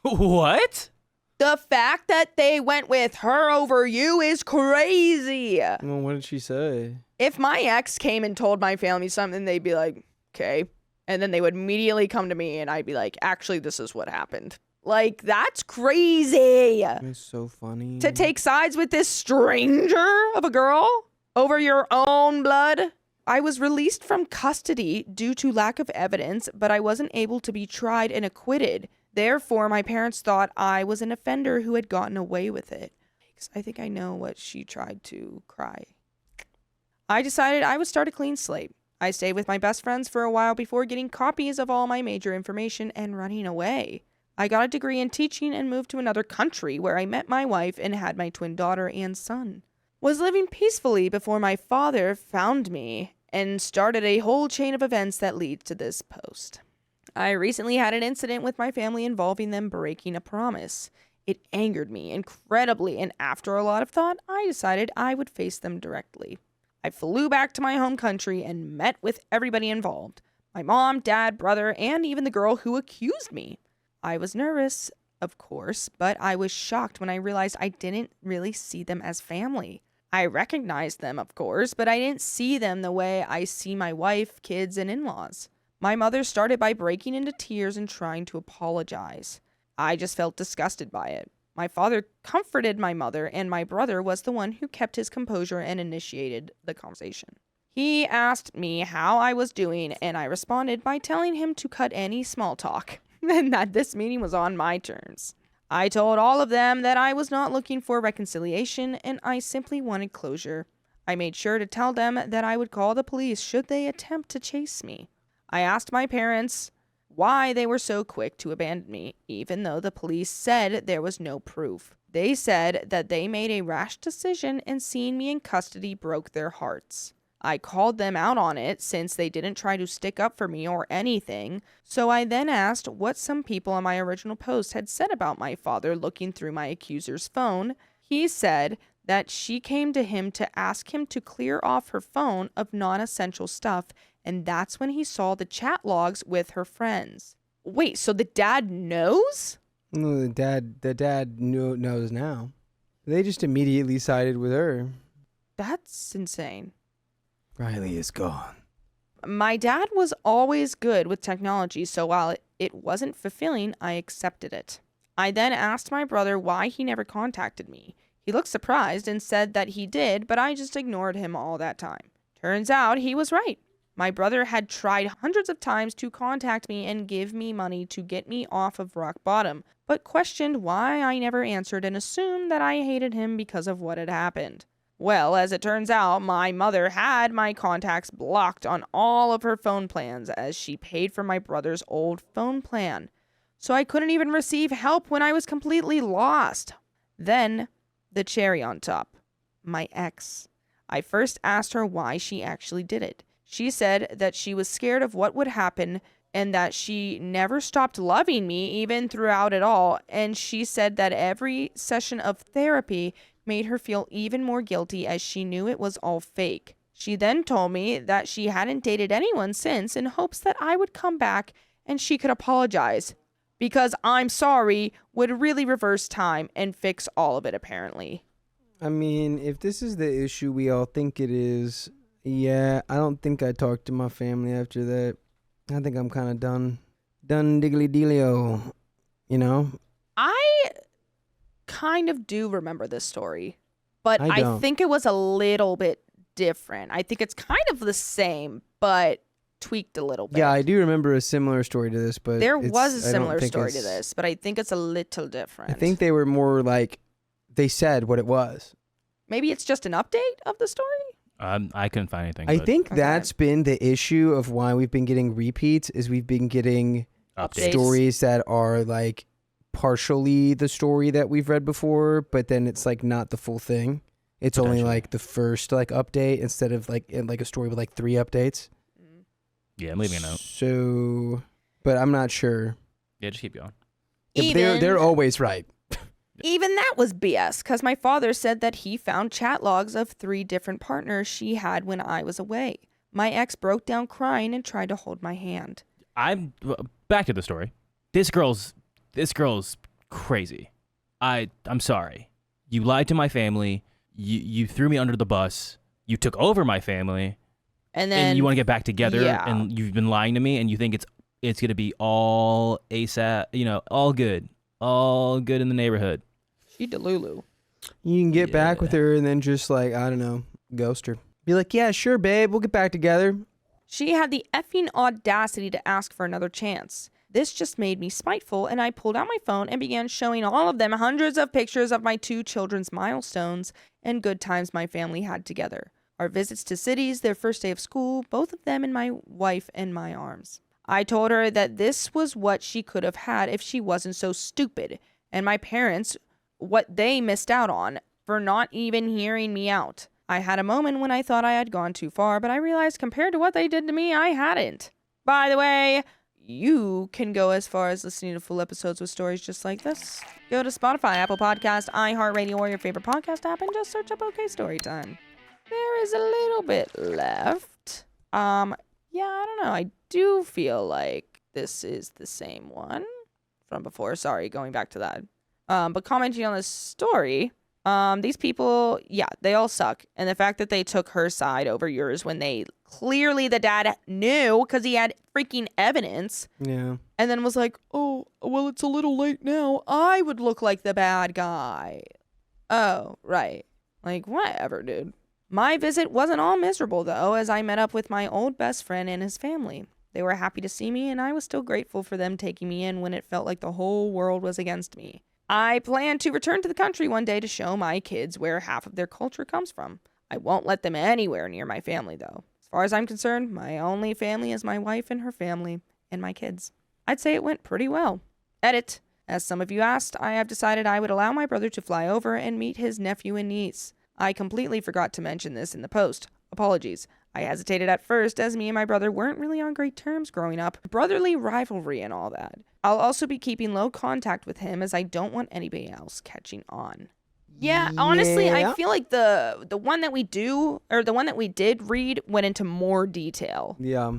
What?
The fact that they went with her over you is crazy.
Well, what did she say?
If my ex came and told my family something, they'd be like, okay. And then they would immediately come to me and I'd be like, actually, this is what happened. Like, that's crazy.
It's so funny.
To take sides with this stranger of a girl over your own blood. I was released from custody due to lack of evidence, but I wasn't able to be tried and acquitted. Therefore, my parents thought I was an offender who had gotten away with it. I think I know what she tried to cry. I decided I would start a clean slate. I stayed with my best friends for a while before getting copies of all my major information and running away. I got a degree in teaching and moved to another country where I met my wife and had my twin daughter and son. Was living peacefully before my father found me and started a whole chain of events that leads to this post. I recently had an incident with my family involving them breaking a promise. It angered me incredibly, and after a lot of thought, I decided I would face them directly. I flew back to my home country and met with everybody involved. My mom, dad, brother, and even the girl who accused me. I was nervous, of course, but I was shocked when I realized I didn't really see them as family. I recognized them, of course, but I didn't see them the way I see my wife, kids, and in-laws. My mother started by breaking into tears and trying to apologize. I just felt disgusted by it. My father comforted my mother, and my brother was the one who kept his composure and initiated the conversation. He asked me how I was doing, and I responded by telling him to cut any small talk, and that this meeting was on my terms. I told all of them that I was not looking for reconciliation, and I simply wanted closure. I made sure to tell them that I would call the police should they attempt to chase me. I asked my parents why they were so quick to abandon me, even though the police said there was no proof. They said that they made a rash decision and seeing me in custody broke their hearts. I called them out on it since they didn't try to stick up for me or anything, so I then asked what some people on my original post had said about my father looking through my accuser's phone. He said that she came to him to ask him to clear off her phone of non-essential stuff, and that's when he saw the chat logs with her friends. Wait, so the dad knows?
No, the dad knows now. They just immediately sided with her.
That's insane.
Riley is gone.
My dad was always good with technology, so while it wasn't fulfilling, I accepted it. I then asked my brother why he never contacted me. He looked surprised and said that he did, but I just ignored him all that time. Turns out he was right. My brother had tried hundreds of times to contact me and give me money to get me off of rock bottom, but questioned why I never answered and assumed that I hated him because of what had happened. Well, as it turns out, my mother had my contacts blocked on all of her phone plans as she paid for my brother's old phone plan. So I couldn't even receive help when I was completely lost. Then, the cherry on top, my ex. I first asked her why she actually did it. She said that she was scared of what would happen and that she never stopped loving me even throughout it all. And she said that every session of therapy made her feel even more guilty as she knew it was all fake. She then told me that she hadn't dated anyone since in hopes that I would come back and she could apologize. Because I'm sorry would really reverse time and fix all of it, apparently.
I mean, if this is the issue we all think it is, yeah, I don't think I talked to my family after that. I think I'm kind of done. Done diggly dealio, you know?
I kind of do remember this story, but
I
I
don't.
think it was a little bit different. I think it's kind of the same, but tweaked a little bit.
Yeah, I do remember a similar story to this, but
There was a
I don't
similar
think
story to
it's-
this, but I think it's a little different.
I think they were more like, they said what it was.
Maybe it's just an update of the story?
I couldn't find anything.
I
but
think
Okay.
that's been the issue of why we've been getting repeats is we've been getting
updates.
stories that are like partially the story that we've read before, but then it's like not the full thing. It's only
Potentially.
like the first like update instead of like a story with like 3 updates.
Yeah, I'm leaving a note.
So, but I'm not sure.
Yeah, just keep going.
Yeah, but they're always right.
Even that was BS, because my father said that he found chat logs of 3 different partners she had when I was away. My ex broke down crying and tried to hold my hand.
I'm back to the story. This girl's crazy. I'm sorry. You lied to my family. You threw me under the bus. You took over my family,
And then
and you want to get back together.
yeah.
And you've been lying to me, and you think it's gonna be all ASAP. All good in the neighborhood.
she delulu.
You can get back
Yeah.
with her and then just like, I don't know, ghost her. Be like, yeah, sure, babe, we'll get back together.
She had the effing audacity to ask for another chance. This just made me spiteful, and I pulled out my phone and began showing all of them hundreds of pictures of my 2 children's milestones and good times my family had together. Our visits to cities, their first day of school, both of them in my wife in my arms. I told her that this was what she could have had if she wasn't so stupid, and my parents, what they missed out on for not even hearing me out. I had a moment when I thought I had gone too far, but I realized compared to what they did to me, I hadn't. By the way, you can go as far as listening to full episodes with stories just like this. Go to Spotify, Apple Podcast, iHeartRadio, or your favorite podcast app and just search up OK Storytime. There is a little bit left. Yeah, I don't know. I do feel like this is the same one from before. Sorry, going back to that. But commenting on this story, these people, yeah, they all suck. And the fact that they took her side over yours when they clearly the dad knew because he had freaking evidence.
Yeah.
And then was like, oh, well, it's a little late now. I would look like the bad guy. Oh, right. Like, whatever, dude. My visit wasn't all miserable, though, as I met up with my old best friend and his family. They were happy to see me, and I was still grateful for them taking me in when it felt like the whole world was against me. I plan to return to the country one day to show my kids where half of their culture comes from. I won't let them anywhere near my family, though. As far as I'm concerned, my only family is my wife and her family and my kids. I'd say it went pretty well. Edit. As some of you asked, I have decided I would allow my brother to fly over and meet his nephew and niece. I completely forgot to mention this in the post. Apologies. I hesitated at first as me and my brother weren't really on great terms growing up. Brotherly rivalry and all that. I'll also be keeping low contact with him as I don't want anybody else catching on. Yeah, honestly, I feel like the one that we did read went into more detail.
Yeah.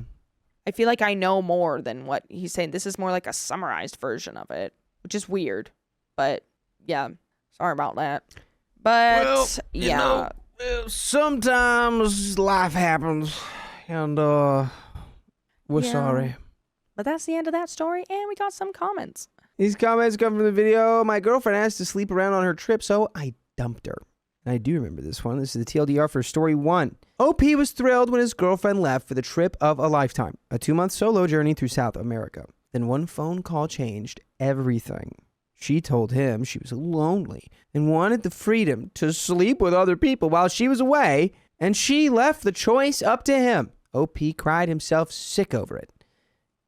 I feel like I know more than what he's saying. This is more like a summarized version of it, which is weird. But yeah, sorry about that. But
Well,
yeah.
Sometimes life happens, and we're
Yeah.
sorry.
But that's the end of that story, and we got some comments.
These comments come from the video. My girlfriend asked to sleep around on her trip, so I dumped her. And I do remember this one. This is the TLDR for story 1. OP was thrilled when his girlfriend left for the trip of a lifetime, a 2-month solo journey through South America. Then one phone call changed everything. She told him she was lonely and wanted the freedom to sleep with other people while she was away, and she left the choice up to him. OP cried himself sick over it.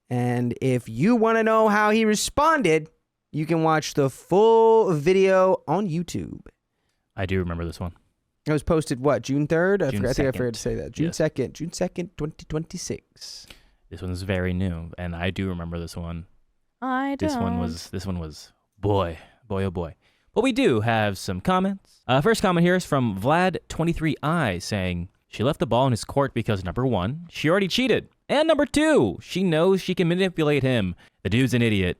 And if you want to know how he responded, you can watch the full video on YouTube.
I do remember this one.
It was posted, what, June 3rd? I
June
think I
2nd.
forgot to say that. June
Yes.
2nd, 2026.
This one's very new, and I do remember this one.
I don't.
This one was boy, oh boy. But we do have some comments. First comment here is from Vlad23i saying, she left the ball in his court because number 1, she already cheated. And number 2, she knows she can manipulate him. The dude's an idiot.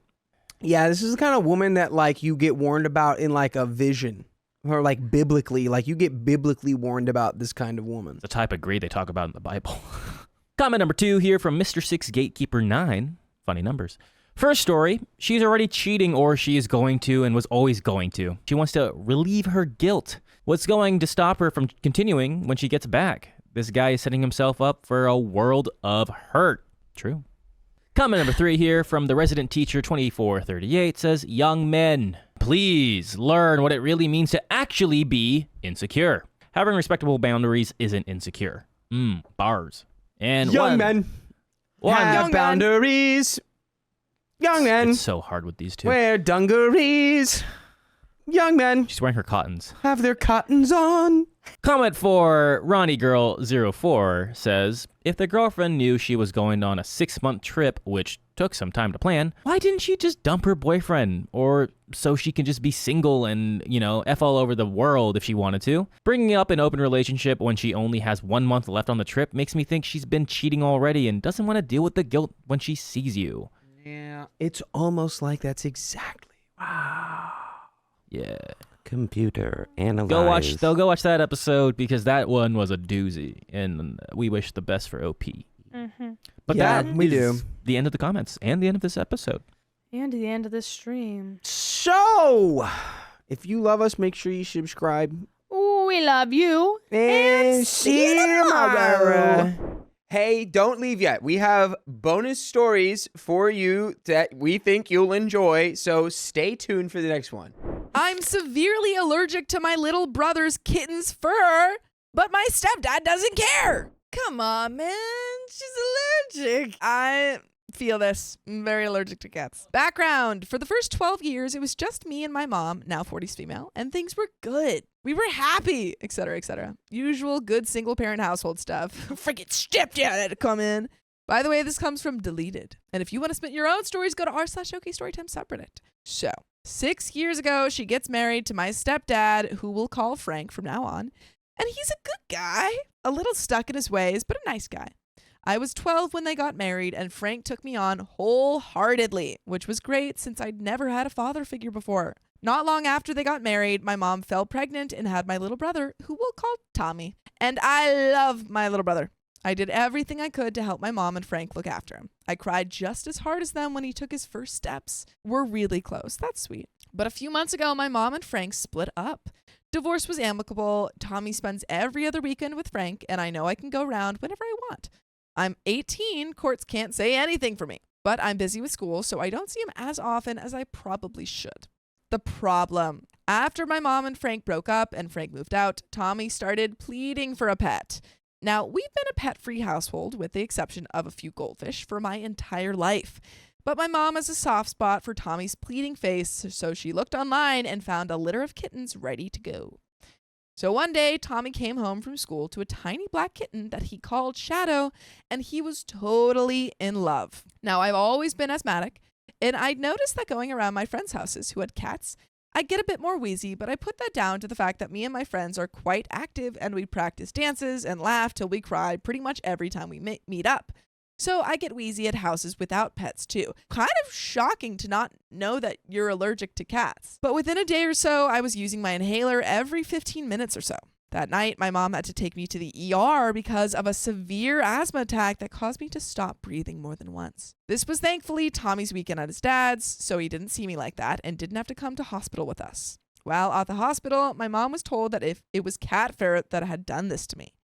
Yeah, this is the kind of woman that, like, you get warned about in, like, a vision. Or, like, biblically. Like, you get biblically warned about this kind of woman.
The type of greed they talk about in the Bible. Comment number 2 here from Mr. 6 Gatekeeper 9. Funny numbers. First story, she's already cheating or she is going to and was always going to. She wants to relieve her guilt. What's going to stop her from continuing when she gets back? This guy is setting himself up for a world of hurt. True. Comment number 3 here from the resident teacher 2438 says, young men, please learn what it really means to actually be insecure. Having respectable boundaries isn't insecure. Bars. And
Young men have
Young men.
boundaries. Young men
It's so hard with these two.
wear dungarees. Young men
She's wearing her cottons.
have their cottons on.
Comment for Ronnie Girl 04 says, if the girlfriend knew she was going on a 6-month trip, which took some time to plan, why didn't she just dump her boyfriend? Or so she can just be single and, F all over the world if she wanted to. Bringing up an open relationship when she only has 1 month left on the trip makes me think she's been cheating already and doesn't want to deal with the guilt when she sees you.
Yeah, it's almost like that's exactly.
Yeah.
Computer, analyze.
Go watch that episode because that one was a doozy, and we wish the best for OP.
Mm-hmm.
But
Yeah,
that
we
is
do.
the end of the comments and the end of this episode.
And to the end of this stream.
So, if you love us, make sure you subscribe.
We love you.
And
see you tomorrow.
Hey, don't leave yet. We have bonus stories for you that we think you'll enjoy, so stay tuned for the next one.
I'm severely allergic to my little brother's kitten's fur, but my stepdad doesn't care. Come on, man. She's allergic. I feel this. I'm very allergic to cats. Background. For the first 12 years, it was just me and my mom, now 40s female, and things were good. We were happy, etc., etc. Usual good single-parent household stuff. Freaking stepdad had to come in. By the way, this comes from Deleted. And if you want to submit your own stories, go to r/OK Storytime subreddit. So, 6 years ago, she gets married to my stepdad, who we'll call Frank from now on. And he's a good guy. A little stuck in his ways, but a nice guy. I was 12 when they got married, and Frank took me on wholeheartedly, which was great since I'd never had a father figure before. Not long after they got married, my mom fell pregnant and had my little brother, who we'll call Tommy. And I love my little brother. I did everything I could to help my mom and Frank look after him. I cried just as hard as them when he took his first steps. We're really close. That's sweet. But a few months ago, my mom and Frank split up. Divorce was amicable. Tommy spends every other weekend with Frank, and I know I can go around whenever I want. I'm 18. Courts can't say anything for me. But I'm busy with school, so I don't see him as often as I probably should. The problem. After my mom and Frank broke up and Frank moved out, Tommy started pleading for a pet. Now, we've been a pet-free household with the exception of a few goldfish for my entire life. But my mom has a soft spot for Tommy's pleading face, so she looked online and found a litter of kittens ready to go. So one day, Tommy came home from school to a tiny black kitten that he called Shadow, and he was totally in love. Now, I've always been asthmatic, and I'd noticed that going around my friends' houses who had cats, I'd get a bit more wheezy, but I put that down to the fact that me and my friends are quite active, and we practice dances and laugh till we cry pretty much every time we meet up. So I get wheezy at houses without pets too. Kind of shocking to not know that you're allergic to cats. But within a day or so, I was using my inhaler every 15 minutes or so. That night, my mom had to take me to the ER because of a severe asthma attack that caused me to stop breathing more than once. This was thankfully Tommy's weekend at his dad's, so he didn't see me like that and didn't have to come to hospital with us. While at the hospital, my mom was told that if it was cat fur that had done this to me.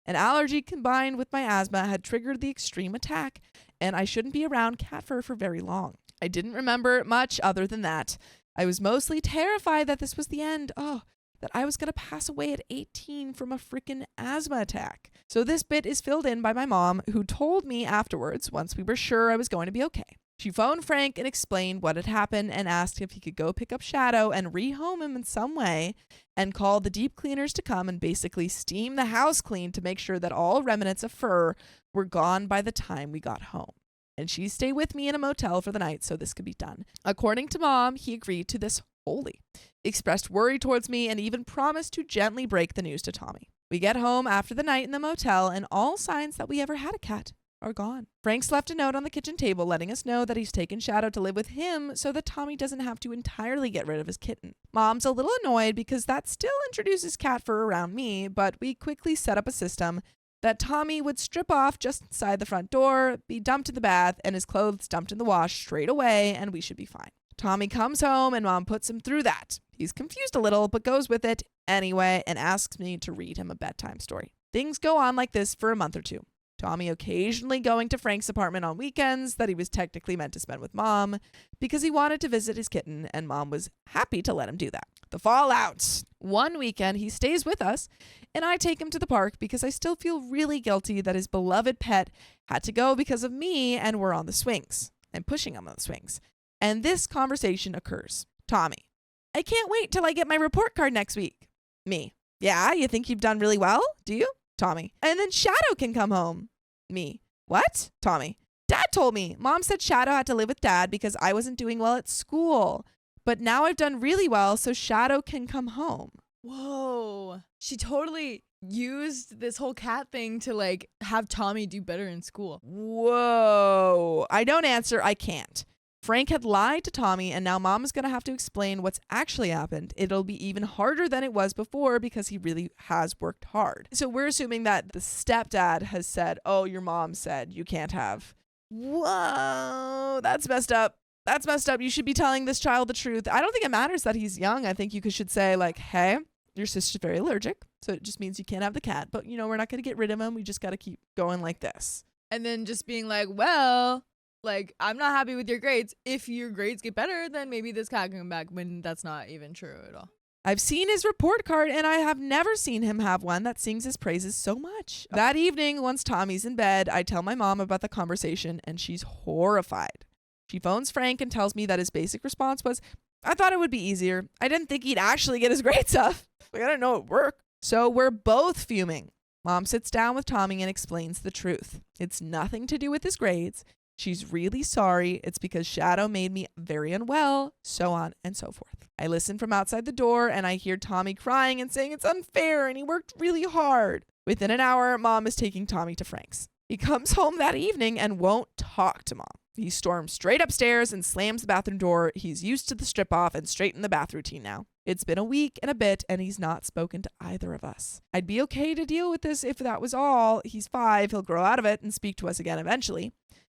An allergy combined with my asthma had triggered the extreme attack, and I shouldn't be around cat fur for very long. I didn't remember much other than that. I was mostly terrified that this was the end. That I was going to pass away at 18 from a freaking asthma attack. So this bit is filled in by my mom, who told me afterwards, once we were sure I was going to be okay. She phoned Frank and explained what had happened and asked if he could go pick up Shadow and rehome him in some way, and called the deep cleaners to come and basically steam the house clean to make sure that all remnants of fur were gone by the time we got home. And she stayed with me in a motel for the night so this could be done. According to Mom, he agreed to this wholly, expressed worry towards me, and even promised to gently break the news to Tommy. We get home after the night in the motel, and all signs that we ever had a cat are gone. Frank's left a note on the kitchen table letting us know that he's taken Shadow to live with him so that Tommy doesn't have to entirely get rid of his kitten. Mom's a little annoyed because that still introduces cat fur around me, but we quickly set up a system that Tommy would strip off just inside the front door, be dumped in the bath, and his clothes dumped in the wash straight away, and we should be fine. Tommy comes home and Mom puts him through that. He's confused a little, but goes with it anyway and asks me to read him a bedtime story. Things go on like this for a month or two. Tommy occasionally going to Frank's apartment on weekends that he was technically meant to spend with Mom because he wanted to visit his kitten, and Mom was happy to let him do that. The fallout. One weekend he stays with us and I take him to the park because I still feel really guilty that his beloved pet had to go because of me and we're on the swings. I'm pushing him on the swings. And this conversation occurs. Tommy: I can't wait till I get my report card next week. Me: yeah, you think you've done really well, do you? Tommy: and then Shadow can come home. Me: what? Tommy: Dad told me. Mom said Shadow had to live with Dad because I wasn't doing well at school. But now I've done really well, so Shadow can come home.
Whoa. She totally used this whole cat thing to like have Tommy do better in school.
Whoa. I don't answer. I can't. Frank had lied to Tommy, and now Mom is going to have to explain what's actually happened. It'll be even harder than it was before because he really has worked hard. So we're assuming that the stepdad has said, oh, your mom said you can't have. Whoa, that's messed up. That's messed up. You should be telling this child the truth. I don't think it matters that he's young. I think you should say, like, hey, your sister's very allergic, so it just means you can't have the cat. But, you know, we're not going to get rid of him. We just got to keep going like this.
And then just being like, well, like, I'm not happy with your grades. If your grades get better, then maybe this cat can come back, when that's not even true at all.
I've seen his report card, and I have never seen him have one that sings his praises so much. That evening, once Tommy's in bed, I tell my mom about the conversation, and she's horrified. She phones Frank and tells me that his basic response was, I thought it would be easier. I didn't think he'd actually get his grades up. Like, I didn't know it worked. So we're both fuming. Mom sits down with Tommy and explains the truth. It's nothing to do with his grades. She's really sorry. It's because Shadow made me very unwell, so on and so forth. I listen from outside the door and I hear Tommy crying and saying it's unfair and he worked really hard. Within an hour, Mom is taking Tommy to Frank's. He comes home that evening and won't talk to Mom. He storms straight upstairs and slams the bathroom door. He's used to the strip off and straight in the bath routine now. It's been a week and a bit and he's not spoken to either of us. I'd be okay to deal with this if that was all. He's 5, he'll grow out of it and speak to us again eventually.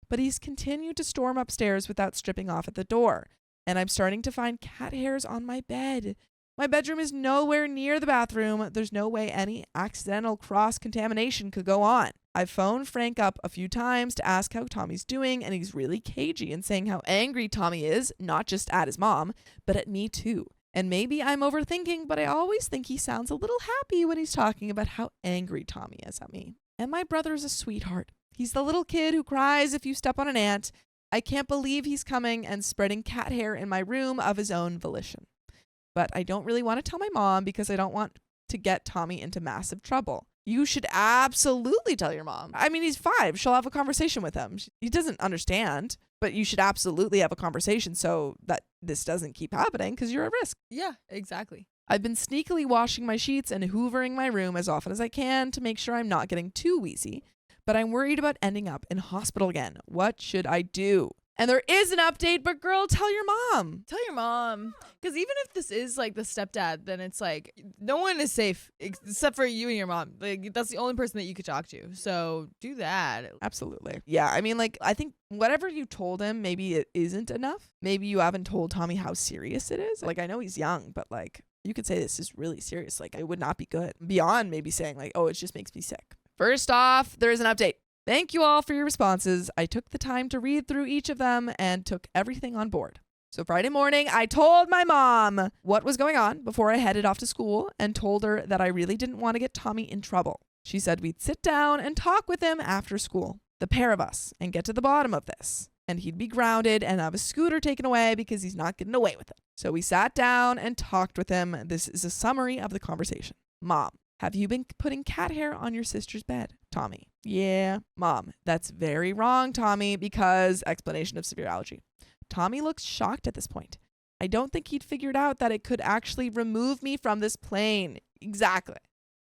But he's continued to storm upstairs without stripping off at the door. And I'm starting to find cat hairs on my bed. My bedroom is nowhere near the bathroom. There's no way any accidental cross-contamination could go on. I've phoned Frank up a few times to ask how Tommy's doing, and he's really cagey and saying how angry Tommy is, not just at his mom, but at me too. And maybe I'm overthinking, but I always think he sounds a little happy when he's talking about how angry Tommy is at me. And my brother is a sweetheart. He's the little kid who cries if you step on an ant, I can't believe he's coming and spreading cat hair in my room of his own volition. But I don't really want to tell my mom because I don't want to get Tommy into massive trouble. You should absolutely tell your mom. I mean, he's 5. She'll have a conversation with him. He doesn't understand, but you should absolutely have a conversation so that this doesn't keep happening because you're at risk.
Yeah, exactly.
I've been sneakily washing my sheets and hoovering my room as often as I can to make sure I'm not getting too wheezy, but I'm worried about ending up in hospital again. What should I do? And there is an update, but girl, tell your mom.
Tell your mom. Because even if this is like the stepdad, then it's like no one is safe except for you and your mom. Like that's the only person that you could talk to. So do that.
Absolutely. Yeah. I mean, like, I think whatever you told him, maybe it isn't enough. Maybe you haven't told Tommy how serious it is. Like, I know he's young, but like, you could say this is really serious. Like, it would not be good. Beyond maybe saying like, oh, it just makes me sick. First off, there is an update. Thank you all for your responses. I took the time to read through each of them and took everything on board. So Friday morning, I told my mom what was going on before I headed off to school and told her that I really didn't want to get Tommy in trouble. She said we'd sit down and talk with him after school, the pair of us, and get to the bottom of this. And he'd be grounded and have a scooter taken away because he's not getting away with it. So we sat down and talked with him. This is a summary of the conversation. Mom, have you been putting cat hair on your sister's bed? Tommy, yeah. Mom, that's very wrong, Tommy, because explanation of severe allergy. Tommy looks shocked at this point. I don't think he'd figured out that it could actually remove me from this plane. Exactly.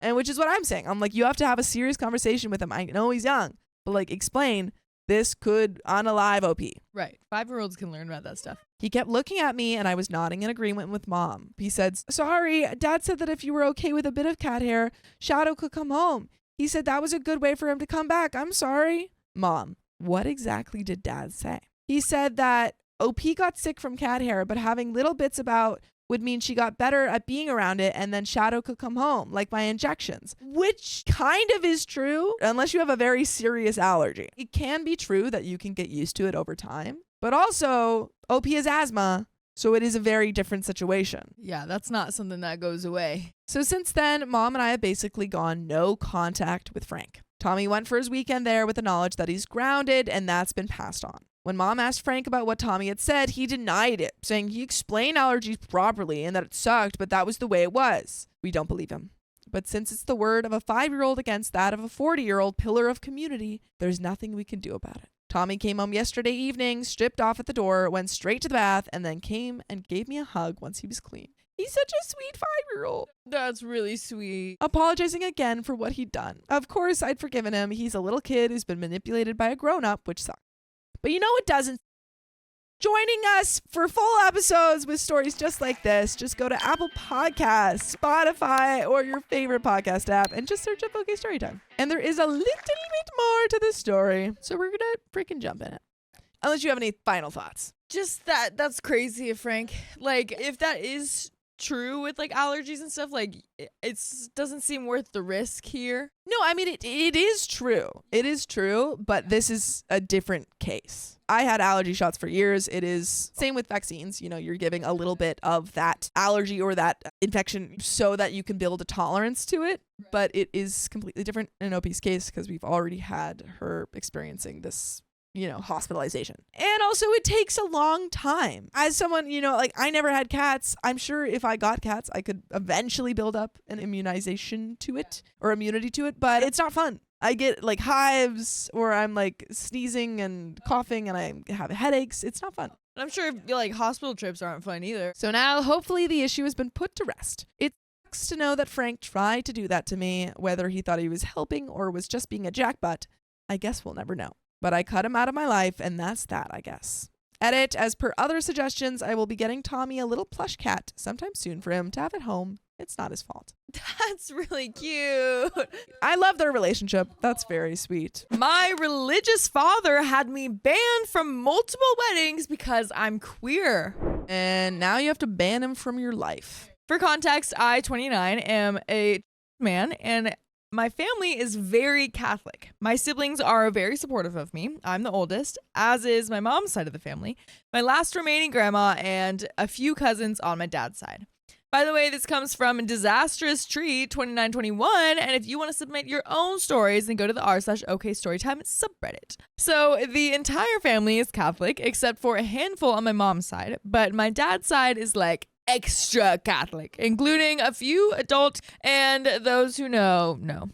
And which is what I'm saying. I'm like, you have to have a serious conversation with him. I know he's young, but like explain this could unalive OP.
Right. 5-year-olds can learn about that stuff.
He kept looking at me and I was nodding in agreement with Mom. He said, sorry, Dad said that if you were okay with a bit of cat hair, Shadow could come home. He said that was a good way for him to come back. I'm sorry. Mom, what exactly did Dad say? He said that OP got sick from cat hair, but having little bits about would mean she got better at being around it and then Shadow could come home, like my injections, which kind of is true unless you have a very serious allergy. It can be true that you can get used to it over time, but also OP has asthma, so it is a very different situation.
Yeah, that's not something that goes away.
So since then, Mom and I have basically gone no contact with Frank. Tommy went for his weekend there with the knowledge that he's grounded, and that's been passed on. When Mom asked Frank about what Tommy had said, he denied it, saying he explained allergies properly and that it sucked, but that was the way it was. We don't believe him. But since it's the word of a 5-year-old against that of a 40-year-old pillar of community, there's nothing we can do about it. Tommy came home yesterday evening, stripped off at the door, went straight to the bath, and then came and gave me a hug once he was clean. He's such a sweet 5-year-old.
That's really sweet.
Apologizing again for what he'd done. Of course, I'd forgiven him. He's a little kid who's been manipulated by a grown-up, which sucks. But you know what doesn't? Joining us for full episodes with stories just like this, just go to Apple Podcasts, Spotify, or your favorite podcast app and just search up OK Storytime. And there is a little bit more to this story, so we're gonna freaking jump in it. Unless you have any final thoughts.
Just that's crazy, Frank. Like, if that is true with like allergies and stuff, like it doesn't seem worth the risk here.
No, I mean, it is true. It is true, but this is a different case. I had allergy shots for years. It is same with vaccines. You know, you're giving a little bit of that allergy or that infection so that you can build a tolerance to it. But it is completely different in OP's case because we've already had her experiencing this, you know, hospitalization. And also it takes a long time. As someone, you know, like I never had cats. I'm sure if I got cats, I could eventually build up an immunization to it or immunity to it, but it's not fun. I get like hives or I'm like sneezing and coughing and I have headaches. It's not fun.
And I'm sure like hospital trips aren't fun either.
So now hopefully the issue has been put to rest. It sucks to know that Frank tried to do that to me, whether he thought he was helping or was just being a jackbutt. I guess we'll never know. But I cut him out of my life, and that's that, I guess. Edit, as per other suggestions, I will be getting Tommy a little plush cat sometime soon for him to have at home. It's not his fault.
That's really cute.
I love their relationship. That's very sweet.
My religious father had me banned from multiple weddings because I'm queer.
And now you have to ban him from your life.
For context, I, 29, am a man, and my family is very Catholic. My siblings are very supportive of me. I'm the oldest, as is my mom's side of the family, my last remaining grandma, and a few cousins on my dad's side. By the way, this comes from Disastrous Tree 2921, and if you want to submit your own stories, then go to the r/OKStorytime subreddit. So the entire family is Catholic, except for a handful on my mom's side, but my dad's side is like extra Catholic, including a few adult and those who know.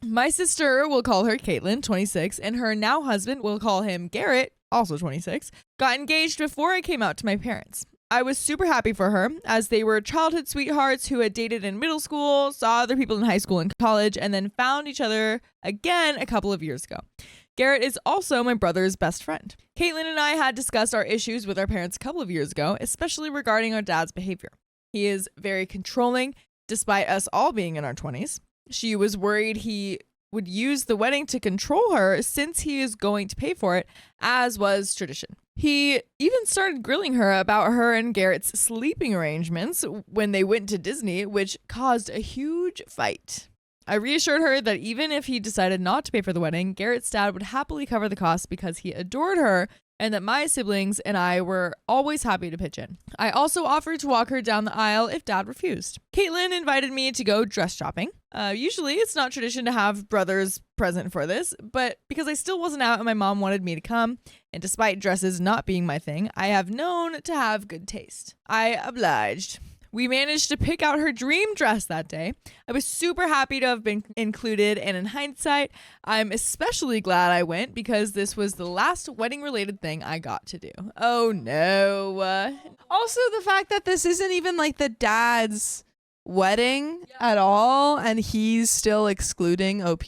My sister, will call her Caitlin, 26, and her now husband, will call him Garrett, also 26, got engaged before I came out to my parents. I was super happy for her, as they were childhood sweethearts who had dated in middle school, saw other people in high school and college, and then found each other again a couple of years ago. Garrett is also my brother's best friend. Caitlin and I had discussed our issues with our parents a couple of years ago, especially regarding our dad's behavior. He is very controlling, despite us all being in our 20s. She was worried he would use the wedding to control her since he is going to pay for it, as was tradition. He even started grilling her about her and Garrett's sleeping arrangements when they went to Disney, which caused a huge fight. I reassured her that even if he decided not to pay for the wedding, Garrett's dad would happily cover the cost because he adored her, and that my siblings and I were always happy to pitch in. I also offered to walk her down the aisle if dad refused. Caitlin invited me to go dress shopping. Usually it's not tradition to have brothers present for this, but because I still wasn't out and my mom wanted me to come, and despite dresses not being my thing, I have known to have good taste. I obliged. We managed to pick out her dream dress that day. I was super happy to have been included, and in hindsight, I'm especially glad I went because this was the last wedding-related thing I got to do. Oh no.
Also, the fact that this isn't even like the dad's wedding at all, and he's still excluding OP.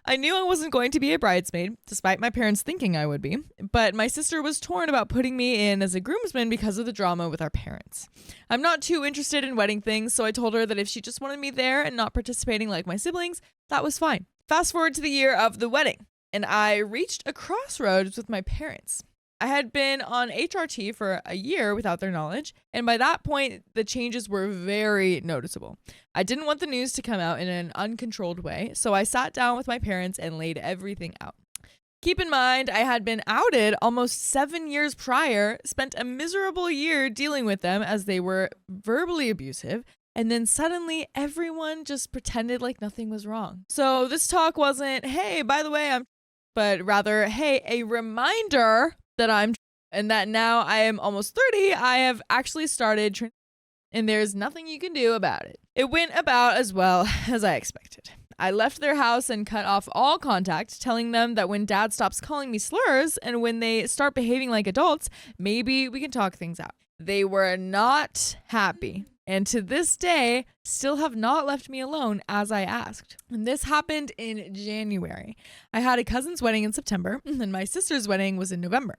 I knew I wasn't going to be a bridesmaid, despite my parents thinking I would be, but my sister was torn about putting me in as a groomsman because of the drama with our parents. I'm not too interested in wedding things, so I told her that if she just wanted me there and not participating like my siblings, that was fine. Fast forward to the year of the wedding, and I reached a crossroads with my parents. I had been on HRT for a year without their knowledge, and by that point, the changes were very noticeable. I didn't want the news to come out in an uncontrolled way, so I sat down with my parents and laid everything out. Keep in mind, I had been outed almost 7 years prior, spent a miserable year dealing with them as they were verbally abusive, and then suddenly everyone just pretended like nothing was wrong. So this talk wasn't, hey, by the way, but rather, hey, a reminder that and that now I am almost 30, I have actually started and there's nothing you can do about it. It went about as well as I expected. I left their house and cut off all contact, telling them that when dad stops calling me slurs and when they start behaving like adults, maybe we can talk things out. They were not happy, and to this day, still have not left me alone as I asked. And this happened in January. I had a cousin's wedding in September, and my sister's wedding was in November.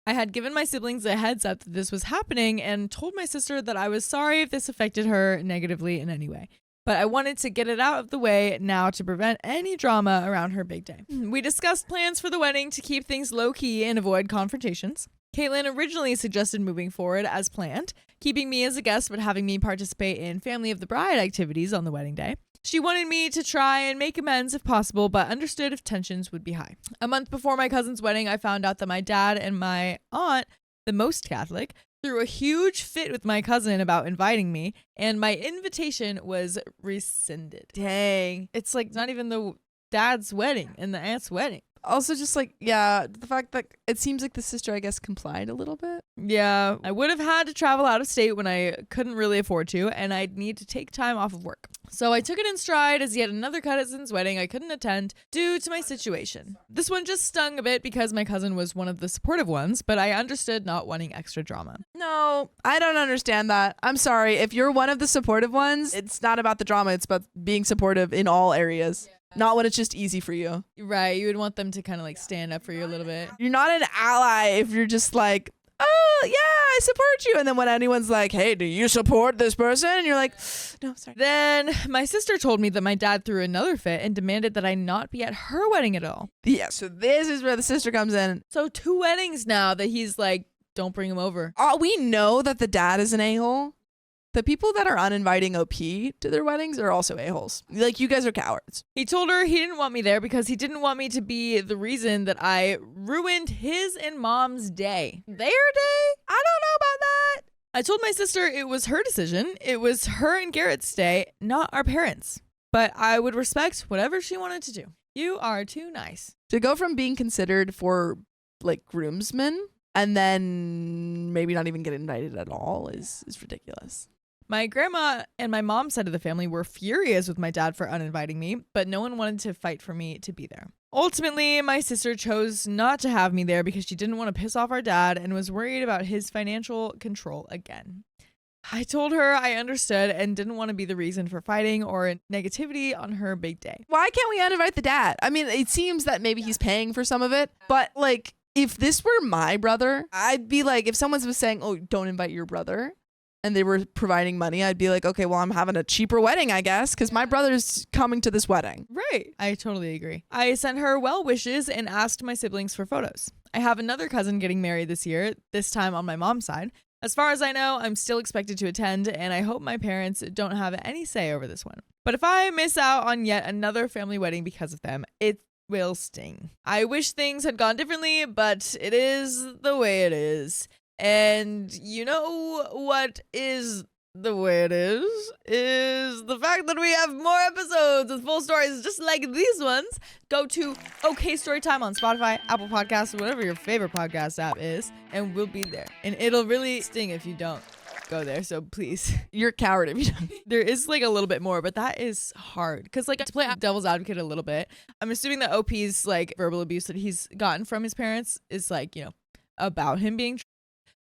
I had given my siblings a heads up that this was happening and told my sister that I was sorry if this affected her negatively in any way. But I wanted to get it out of the way now to prevent any drama around her big day. We discussed plans for the wedding to keep things low-key and avoid confrontations. Caitlin originally suggested moving forward as planned, keeping me as a guest but having me participate in family of the bride activities on the wedding day. She wanted me to try and make amends if possible, but understood if tensions would be high. A month before my cousin's wedding, I found out that my dad and my aunt, the most Catholic, threw a huge fit with my cousin about inviting me, and my invitation was rescinded. Dang. It's like not even the dad's wedding and the aunt's wedding.
Also, just like, yeah, the fact that it seems like the sister, I guess, complied a little bit.
Yeah, I would have had to travel out of state when I couldn't really afford to, and I'd need to take time off of work. So I took it in stride as yet another cousin's wedding I couldn't attend due to my situation. This one just stung a bit because my cousin was one of the supportive ones, but I understood not wanting extra drama.
No, I don't understand that. I'm sorry. If you're one of the supportive ones, it's not about the drama. It's about being supportive in all areas. Yeah. Not when it's just easy for you.
Right. You would want them to kind of like stand up for you a little bit.
You're not an ally if you're just like, oh, yeah, I support you. And then when anyone's like, hey, do you support this person? And you're like, no, sorry.
Then my sister told me that my dad threw another fit and demanded that I not be at her wedding at all.
Yeah, so this is where the sister comes in.
So 2 weddings now that he's like, don't bring him over.
We know that the dad is an a-hole. The people that are uninviting OP to their weddings are also a-holes. Like, you guys are cowards.
He told her he didn't want me there because he didn't want me to be the reason that I ruined his and mom's day.
Their day? I don't know about that.
I told my sister it was her decision. It was her and Garrett's day, not our parents. But I would respect whatever she wanted to do. You are too nice.
To go from being considered for like groomsmen and then maybe not even get invited at all is ridiculous.
My grandma and my mom's side of the family were furious with my dad for uninviting me, but no one wanted to fight for me to be there. Ultimately, my sister chose not to have me there because she didn't want to piss off our dad and was worried about his financial control again. I told her I understood and didn't want to be the reason for fighting or negativity on her big day.
Why can't we uninvite the dad? I mean, it seems that maybe he's paying for some of it, but like if this were my brother, I'd be like, if someone was saying, oh, don't invite your brother, and they were providing money, I'd be like, okay, well, I'm having a cheaper wedding, I guess, because my brother's coming to this wedding.
Right. I totally agree. I sent her well wishes and asked my siblings for photos. I have another cousin getting married this year, this time on my mom's side. As far as I know, I'm still expected to attend, and I hope my parents don't have any say over this one. But if I miss out on yet another family wedding because of them, it will sting. I wish things had gone differently, but it is the way it is. And you know what is the way it is the fact that we have more episodes with full stories just like these ones. Go to OK Storytime on Spotify, Apple Podcasts, whatever your favorite podcast app is, and we'll be there. And it'll really sting if you don't go there, so please.
You're a coward if you don't.
There is like a little bit more, but that is hard. Because like to play devil's advocate a little bit, I'm assuming that OP's like verbal abuse that he's gotten from his parents is like, you know, about him being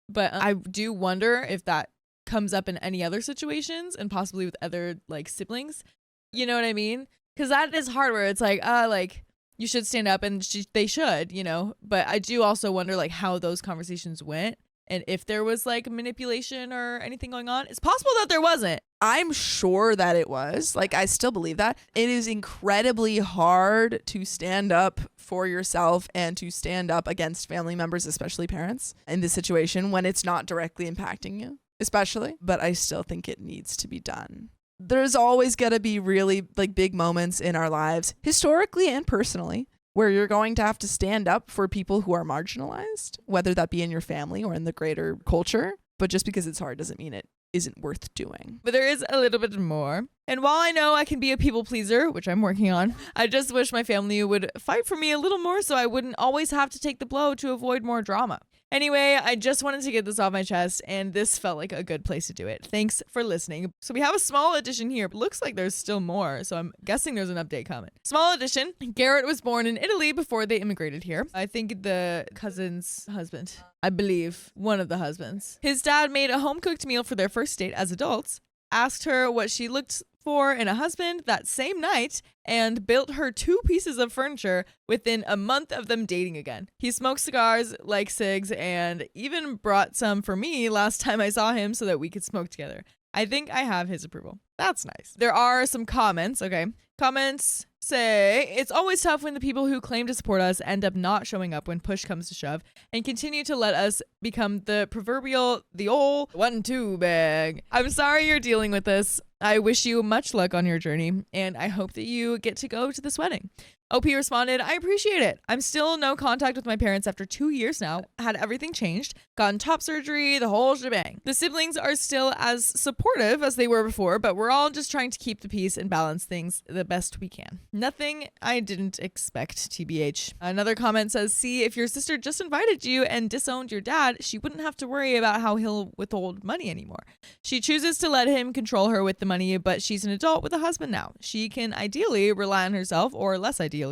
but I do wonder if that comes up in any other situations and possibly with other like siblings. You know what I mean? Because that is hard where it's like you should stand up and they should, you know. But I do also wonder like how those conversations went and if there was like manipulation or anything going on. It's possible that there wasn't.
I'm sure that it was. Like, I still believe that. It is incredibly hard to stand up for yourself and to stand up against family members, especially parents, in this situation when it's not directly impacting you, especially. But I still think it needs to be done. There's always going to be really like big moments in our lives, historically and personally, where you're going to have to stand up for people who are marginalized, whether that be in your family or in the greater culture. But just because it's hard doesn't mean it isn't worth doing.
But there is a little bit more. And while I know I can be a people pleaser, which I'm working on, I just wish my family would fight for me a little more so I wouldn't always have to take the blow to avoid more drama. Anyway, I just wanted to get this off my chest, and this felt like a good place to do it. Thanks for listening. So we have a small addition here. Looks like there's still more, so I'm guessing there's an update coming. Small addition. Garrett was born in Italy before they immigrated here. I think the cousin's husband. I believe one of the husbands. His dad made a home-cooked meal for their first date as adults, asked her what she looked for in a husband that same night, and built her 2 pieces of furniture within a month of them dating again. He smoked cigars, liked cigs, and even brought some for me last time I saw him so that we could smoke together. I think I have his approval. That's nice. There are some comments, okay? Comments say, it's always tough when the people who claim to support us end up not showing up when push comes to shove and continue to let us become the proverbial, the old 1-2 bag. I'm sorry you're dealing with this. I wish you much luck on your journey, and I hope that you get to go to this wedding. OP responded, I appreciate it. I'm still no contact with my parents after 2 years now. Had everything changed, gotten top surgery, the whole shebang. The siblings are still as supportive as they were before, but we're all just trying to keep the peace and balance things the best we can. Nothing I didn't expect, TBH. Another comment says, see, if your sister just invited you and disowned your dad, she wouldn't have to worry about how he'll withhold money anymore. She chooses to let him control her with the money, but she's an adult with a husband now. She can ideally rely on herself, or less ideally,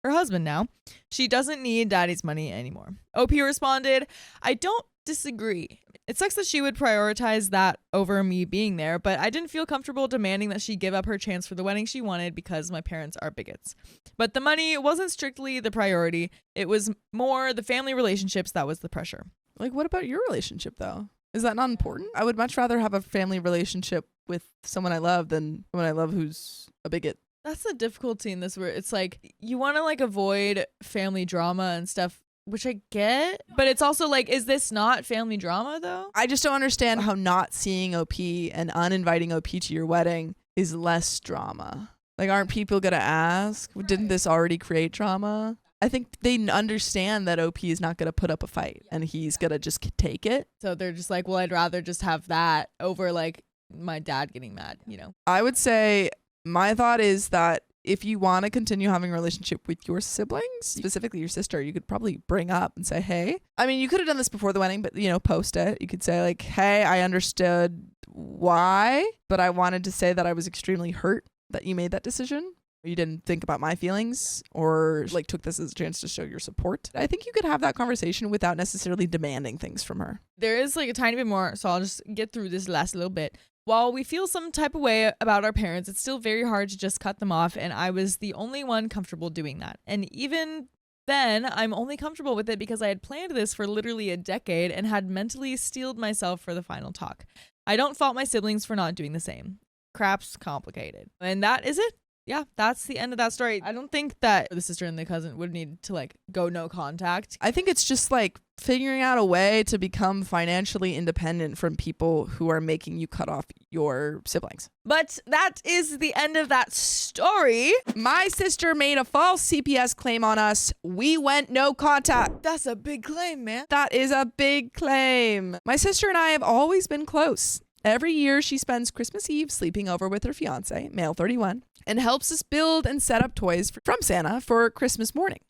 her husband now. She doesn't need daddy's money anymore. OP responded, I don't disagree. It sucks that she would prioritize that over me being there, but I didn't feel comfortable demanding that she give up her chance for the wedding she wanted because my parents are bigots. But the money wasn't strictly the priority. It was more the family relationships that was the pressure.
Like, what about your relationship, though? Is that not important? I would much rather have a family relationship with someone I love than someone I love who's a bigot.
That's the difficulty in this, where it's like you want to like avoid family drama and stuff, which I get, but it's also like, is this not family drama though?
I just don't understand how not seeing OP and uninviting OP to your wedding is less drama. Like, aren't people gonna ask? Right. Didn't this already create drama? I think they understand that OP is not going to put up a fight and he's going to just take it.
So they're just like, well, I'd rather just have that over like my dad getting mad, you know?
I would say my thought is that if you want to continue having a relationship with your siblings, specifically your sister, you could probably bring up and say, hey, I mean, you could have done this before the wedding, but, you know, post it. You could say like, hey, I understood why, but I wanted to say that I was extremely hurt that you made that decision. You didn't think about my feelings or like took this as a chance to show your support. I think you could have that conversation without necessarily demanding things from her.
There is like a tiny bit more, so I'll just get through this last little bit. While we feel some type of way about our parents, it's still very hard to just cut them off, and I was the only one comfortable doing that. And even then, I'm only comfortable with it because I had planned this for literally a decade and had mentally steeled myself for the final talk. I don't fault my siblings for not doing the same. Crap's complicated. And that is it. Yeah, that's the end of that story. I don't think that the sister and the cousin would need to like go no contact.
I think it's just like figuring out a way to become financially independent from people who are making you cut off your siblings.
But that is the end of that story.
My sister made a false CPS claim on us. We went no contact.
That's a big claim, man.
That is a big claim. My sister and I have always been close. Every year she spends Christmas Eve sleeping over with her fiance, male 31, and helps us build and set up toys from Santa for Christmas morning.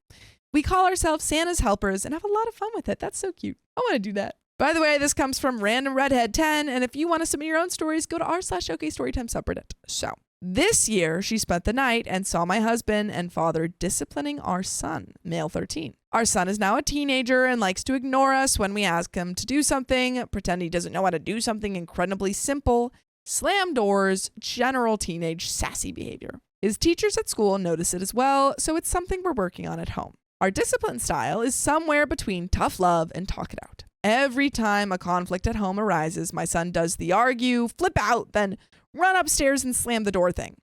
We call ourselves Santa's helpers and have a lot of fun with it. That's so cute. I want to do that. By the way, this comes from Random Redhead 10, and if you want to submit your own stories, go to r/OK Storytime subreddit. So, this year she spent the night and saw my husband and father disciplining our son, male 13. Our son is now a teenager and likes to ignore us when we ask him to do something, pretend he doesn't know how to do something incredibly simple, slam doors, general teenage sassy behavior. His teachers at school notice it as well, so it's something we're working on at home. Our discipline style is somewhere between tough love and talk it out. Every time a conflict at home arises, my son does the argue, flip out, then run upstairs and slam the door thing.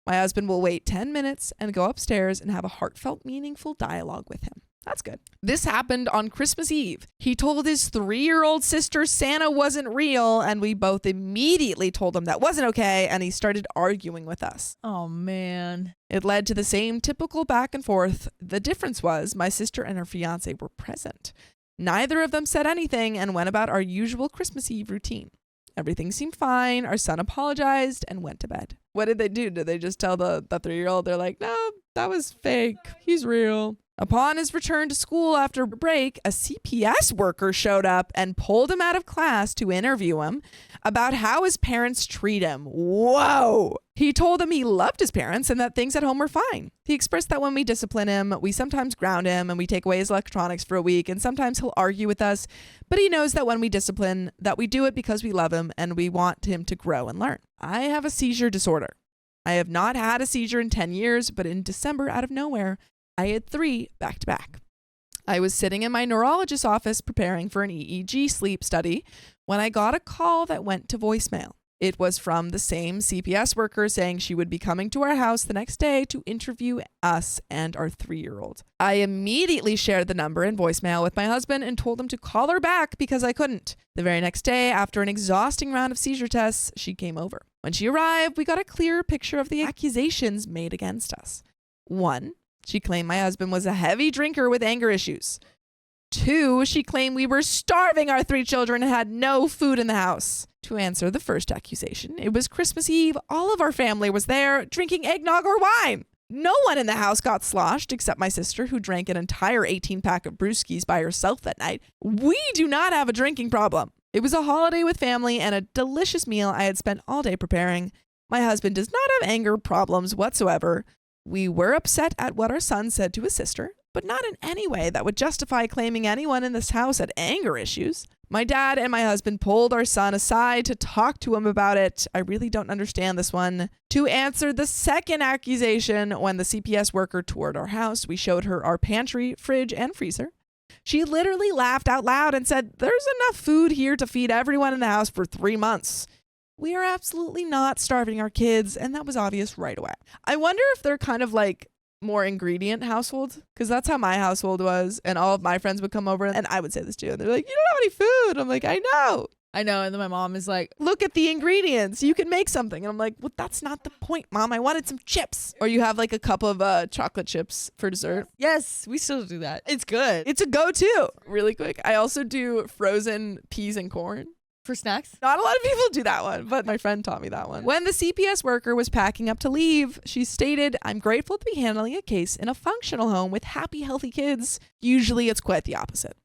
My husband will wait 10 minutes and go upstairs and have a heartfelt, meaningful dialogue with him. That's good. This happened on Christmas Eve. He told his 3-year-old sister Santa wasn't real, and we both immediately told him that wasn't okay, and he started arguing with us.
Oh, man.
It led to the same typical back and forth. The difference was my sister and her fiance were present. Neither of them said anything and went about our usual Christmas Eve routine. Everything seemed fine. Our son apologized and went to bed. What did they do? Did they just tell the 3-year-old? They're like, no, that was fake. He's real. Upon his return to school after break, a CPS worker showed up and pulled him out of class to interview him about how his parents treat him. Whoa! He told him he loved his parents and that things at home were fine. He expressed that when we discipline him, we sometimes ground him and we take away his electronics for a week, and sometimes he'll argue with us, but he knows that when we discipline, that we do it because we love him and we want him to grow and learn. I have a seizure disorder. I have not had a seizure in 10 years, but in December, out of nowhere, I had 3 back to back. I was sitting in my neurologist's office preparing for an EEG sleep study when I got a call that went to voicemail. It was from the same CPS worker saying she would be coming to our house the next day to interview us and our 3-year-old. I immediately shared the number and voicemail with my husband and told him to call her back because I couldn't. The very next day, after an exhausting round of seizure tests, she came over. When she arrived, we got a clear picture of the accusations made against us. 1, she claimed my husband was a heavy drinker with anger issues. 2, she claimed we were starving our 3 children and had no food in the house. To answer the first accusation, it was Christmas Eve. All of our family was there drinking eggnog or wine. No one in the house got sloshed except my sister, who drank an entire 18-pack of brewskis by herself that night. We do not have a drinking problem. It was a holiday with family and a delicious meal I had spent all day preparing. My husband does not have anger problems whatsoever. We were upset at what our son said to his sister, but not in any way that would justify claiming anyone in this house had anger issues. My dad and my husband pulled our son aside to talk to him about it. I really don't understand this one. To answer the second accusation, when the CPS worker toured our house, we showed her our pantry, fridge, and freezer. She literally laughed out loud and said, "There's enough food here to feed everyone in the house for 3 months. We are absolutely not starving our kids," and that was obvious right away. I wonder if they're kind of like more ingredient household, because that's how my household was, and all of my friends would come over and I would say this too, and they're like, "You don't have any food." I'm like, "I know.
I know. And then my mom is like,
look at the ingredients. You can make something. And I'm like, well, that's not the point, Mom. I wanted some chips. Or you have like a cup of chocolate chips for dessert.
yes, we still do that. It's good.
It's a go-to. Really quick. I also do frozen peas and corn.
For snacks?
Not a lot of people do that one, but my friend taught me that one. When the CPS worker was packing up to leave, she stated, I'm grateful to be handling a case in a functional home with happy, healthy kids. Usually it's quite the opposite.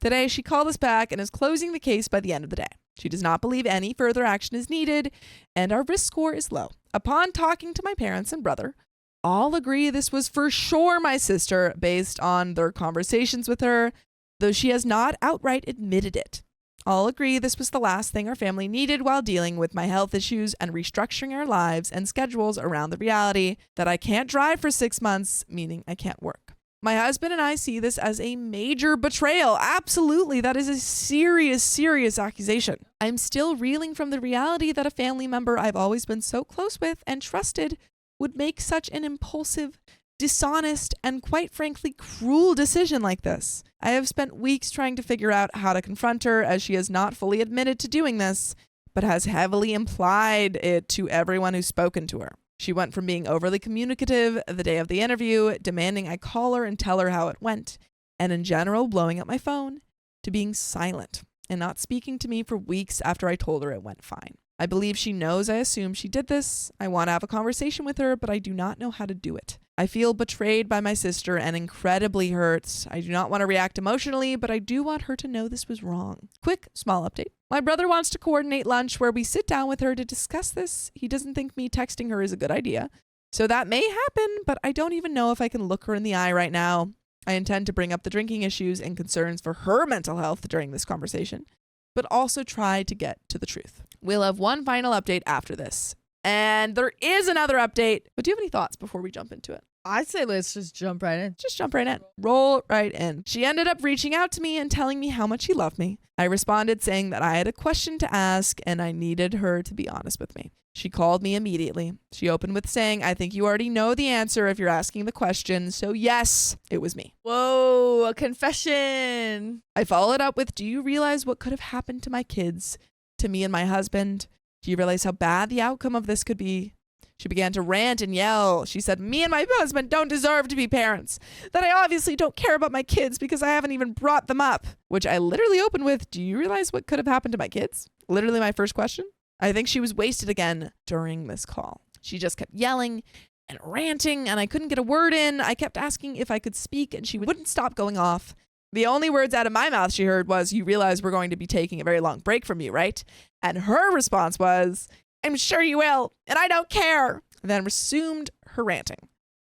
Today, she called us back and is closing the case by the end of the day. She does not believe any further action is needed, and our risk score is low. Upon talking to my parents and brother, all agree this was for sure my sister based on their conversations with her, though she has not outright admitted it. All agree this was the last thing our family needed while dealing with my health issues and restructuring our lives and schedules around the reality that I can't drive for 6 months, meaning I can't work. My husband and I see this as a major betrayal. Absolutely, that is a serious, serious accusation. I'm still reeling from the reality that a family member I've always been so close with and trusted would make such an impulsive, dishonest, and quite frankly, cruel decision like this. I have spent weeks trying to figure out how to confront her, as she has not fully admitted to doing this, but has heavily implied it to everyone who's spoken to her. She went from being overly communicative the day of the interview, demanding I call her and tell her how it went, and in general blowing up my phone, to being silent and not speaking to me for weeks after I told her it went fine. I believe she knows I assume she did this. I want to have a conversation with her, but I do not know how to do it. I feel betrayed by my sister and incredibly hurt. I do not want to react emotionally, but I do want her to know this was wrong. Quick, small update. My brother wants to coordinate lunch where we sit down with her to discuss this. He doesn't think me texting her is a good idea. So that may happen, but I don't even know if I can look her in the eye right now. I intend to bring up the drinking issues and concerns for her mental health during this conversation, but also try to get to the truth. We'll have one final update after this. And there is another update. But do you have any thoughts before we jump into it?
I'd say let's just jump right in.
Just jump right in. Roll right in. She ended up reaching out to me and telling me how much she loved me. I responded saying that I had a question to ask and I needed her to be honest with me. She called me immediately. She opened with saying, I think you already know the answer if you're asking the question. So yes, it was me.
Whoa, a confession.
I followed up with, do you realize what could have happened to my kids, to me and my husband? Do you realize how bad the outcome of this could be? She began to rant and yell. She said, me and my husband don't deserve to be parents. That I obviously don't care about my kids because I haven't even brought them up. Which I literally opened with, do you realize what could have happened to my kids? Literally my first question. I think she was wasted again during this call. She just kept yelling and ranting and I couldn't get a word in. I kept asking if I could speak and she wouldn't stop going off. The only words out of my mouth she heard was, you realize we're going to be taking a very long break from you, right? And her response was, I'm sure you will, and I don't care. Then resumed her ranting.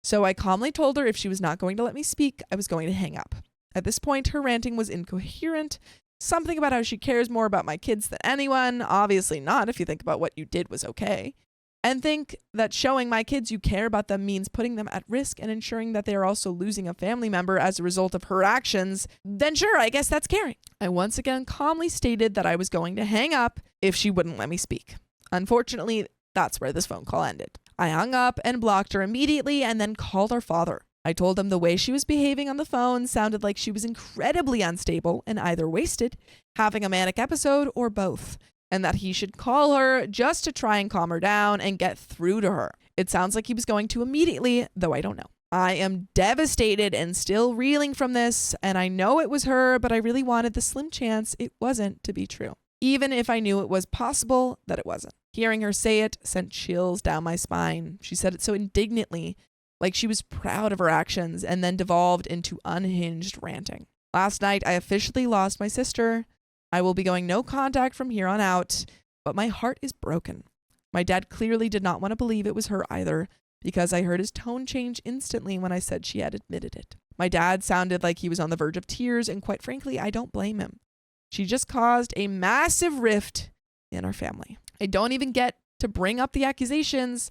So I calmly told her if she was not going to let me speak, I was going to hang up. At this point, her ranting was incoherent. Something about how she cares more about my kids than anyone. Obviously not if you think about what you did was okay. And think that showing my kids you care about them means putting them at risk and ensuring that they are also losing a family member as a result of her actions, then sure, I guess that's caring. I once again calmly stated that I was going to hang up if she wouldn't let me speak. Unfortunately, that's where this phone call ended. I hung up and blocked her immediately and then called our father. I told him the way she was behaving on the phone sounded like she was incredibly unstable and either wasted, having a manic episode, or both, and that he should call her just to try and calm her down and get through to her. It sounds like he was going to immediately, though I don't know. I am devastated and still reeling from this, and I know it was her, but I really wanted the slim chance it wasn't to be true. Even if I knew it was possible that it wasn't. Hearing her say it sent chills down my spine. She said it so indignantly, like she was proud of her actions, and then devolved into unhinged ranting. Last night, I officially lost my sister. I will be going no contact from here on out, but my heart is broken. My dad clearly did not want to believe it was her either, because I heard his tone change instantly when I said she had admitted it. My dad sounded like he was on the verge of tears, and quite frankly, I don't blame him. She just caused a massive rift in our family. I don't even get to bring up the accusations.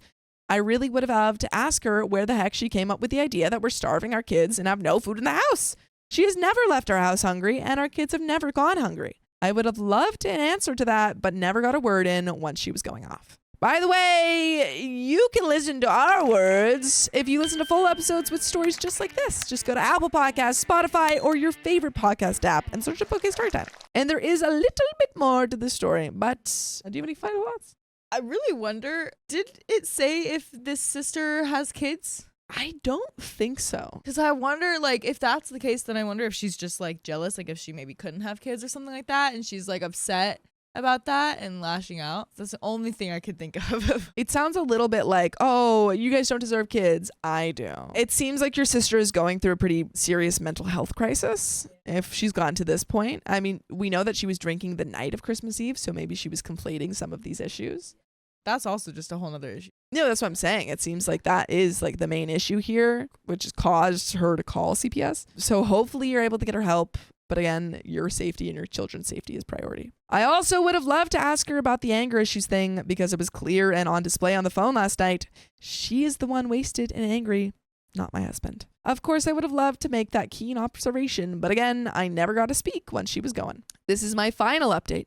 I really would have loved to ask her where the heck she came up with the idea that we're starving our kids and have no food in the house. She has never left our house hungry, and our kids have never gone hungry. I would have loved an answer to that, but never got a word in once she was going off. By the way, you can listen to our words if you listen to full episodes with stories just like this. Just go to Apple Podcasts, Spotify, or your favorite podcast app and search for Bookcase Storytime. And there is a little bit more to the story, but do you have any final thoughts?
I really wonder, did it say if this sister has kids?
I don't think so.
Because I wonder, like, if that's the case, then I wonder if she's just, like, jealous, like, if she maybe couldn't have kids or something like that, and she's, like, upset about that and lashing out. That's the only thing I could think of.
It sounds a little bit like, oh, you guys don't deserve kids. I do. It seems like your sister is going through a pretty serious mental health crisis if she's gotten to this point. I mean, we know that she was drinking the night of Christmas Eve, so maybe she was conflating some of these issues.
That's also just a whole nother issue.
No, that's what I'm saying. It seems like that is like the main issue here, which has caused her to call CPS. So hopefully you're able to get her help. But again, your safety and your children's safety is priority. I also would have loved to ask her about the anger issues thing because it was clear and on display on the phone last night. She is the one wasted and angry, not my husband. Of course, I would have loved to make that keen observation, but again, I never got to speak when she was going. This is my final update.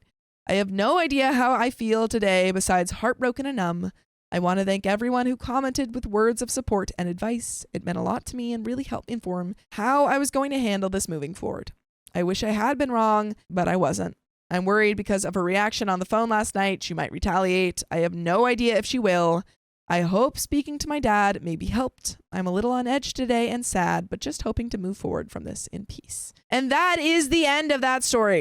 I have no idea how I feel today besides heartbroken and numb. I want to thank everyone who commented with words of support and advice. It meant a lot to me and really helped inform how I was going to handle this moving forward. I wish I had been wrong, but I wasn't. I'm worried because of her reaction on the phone last night. She might retaliate. I have no idea if she will. I hope speaking to my dad maybe helped. I'm a little on edge today and sad, but just hoping to move forward from this in peace. And that is the end of that story.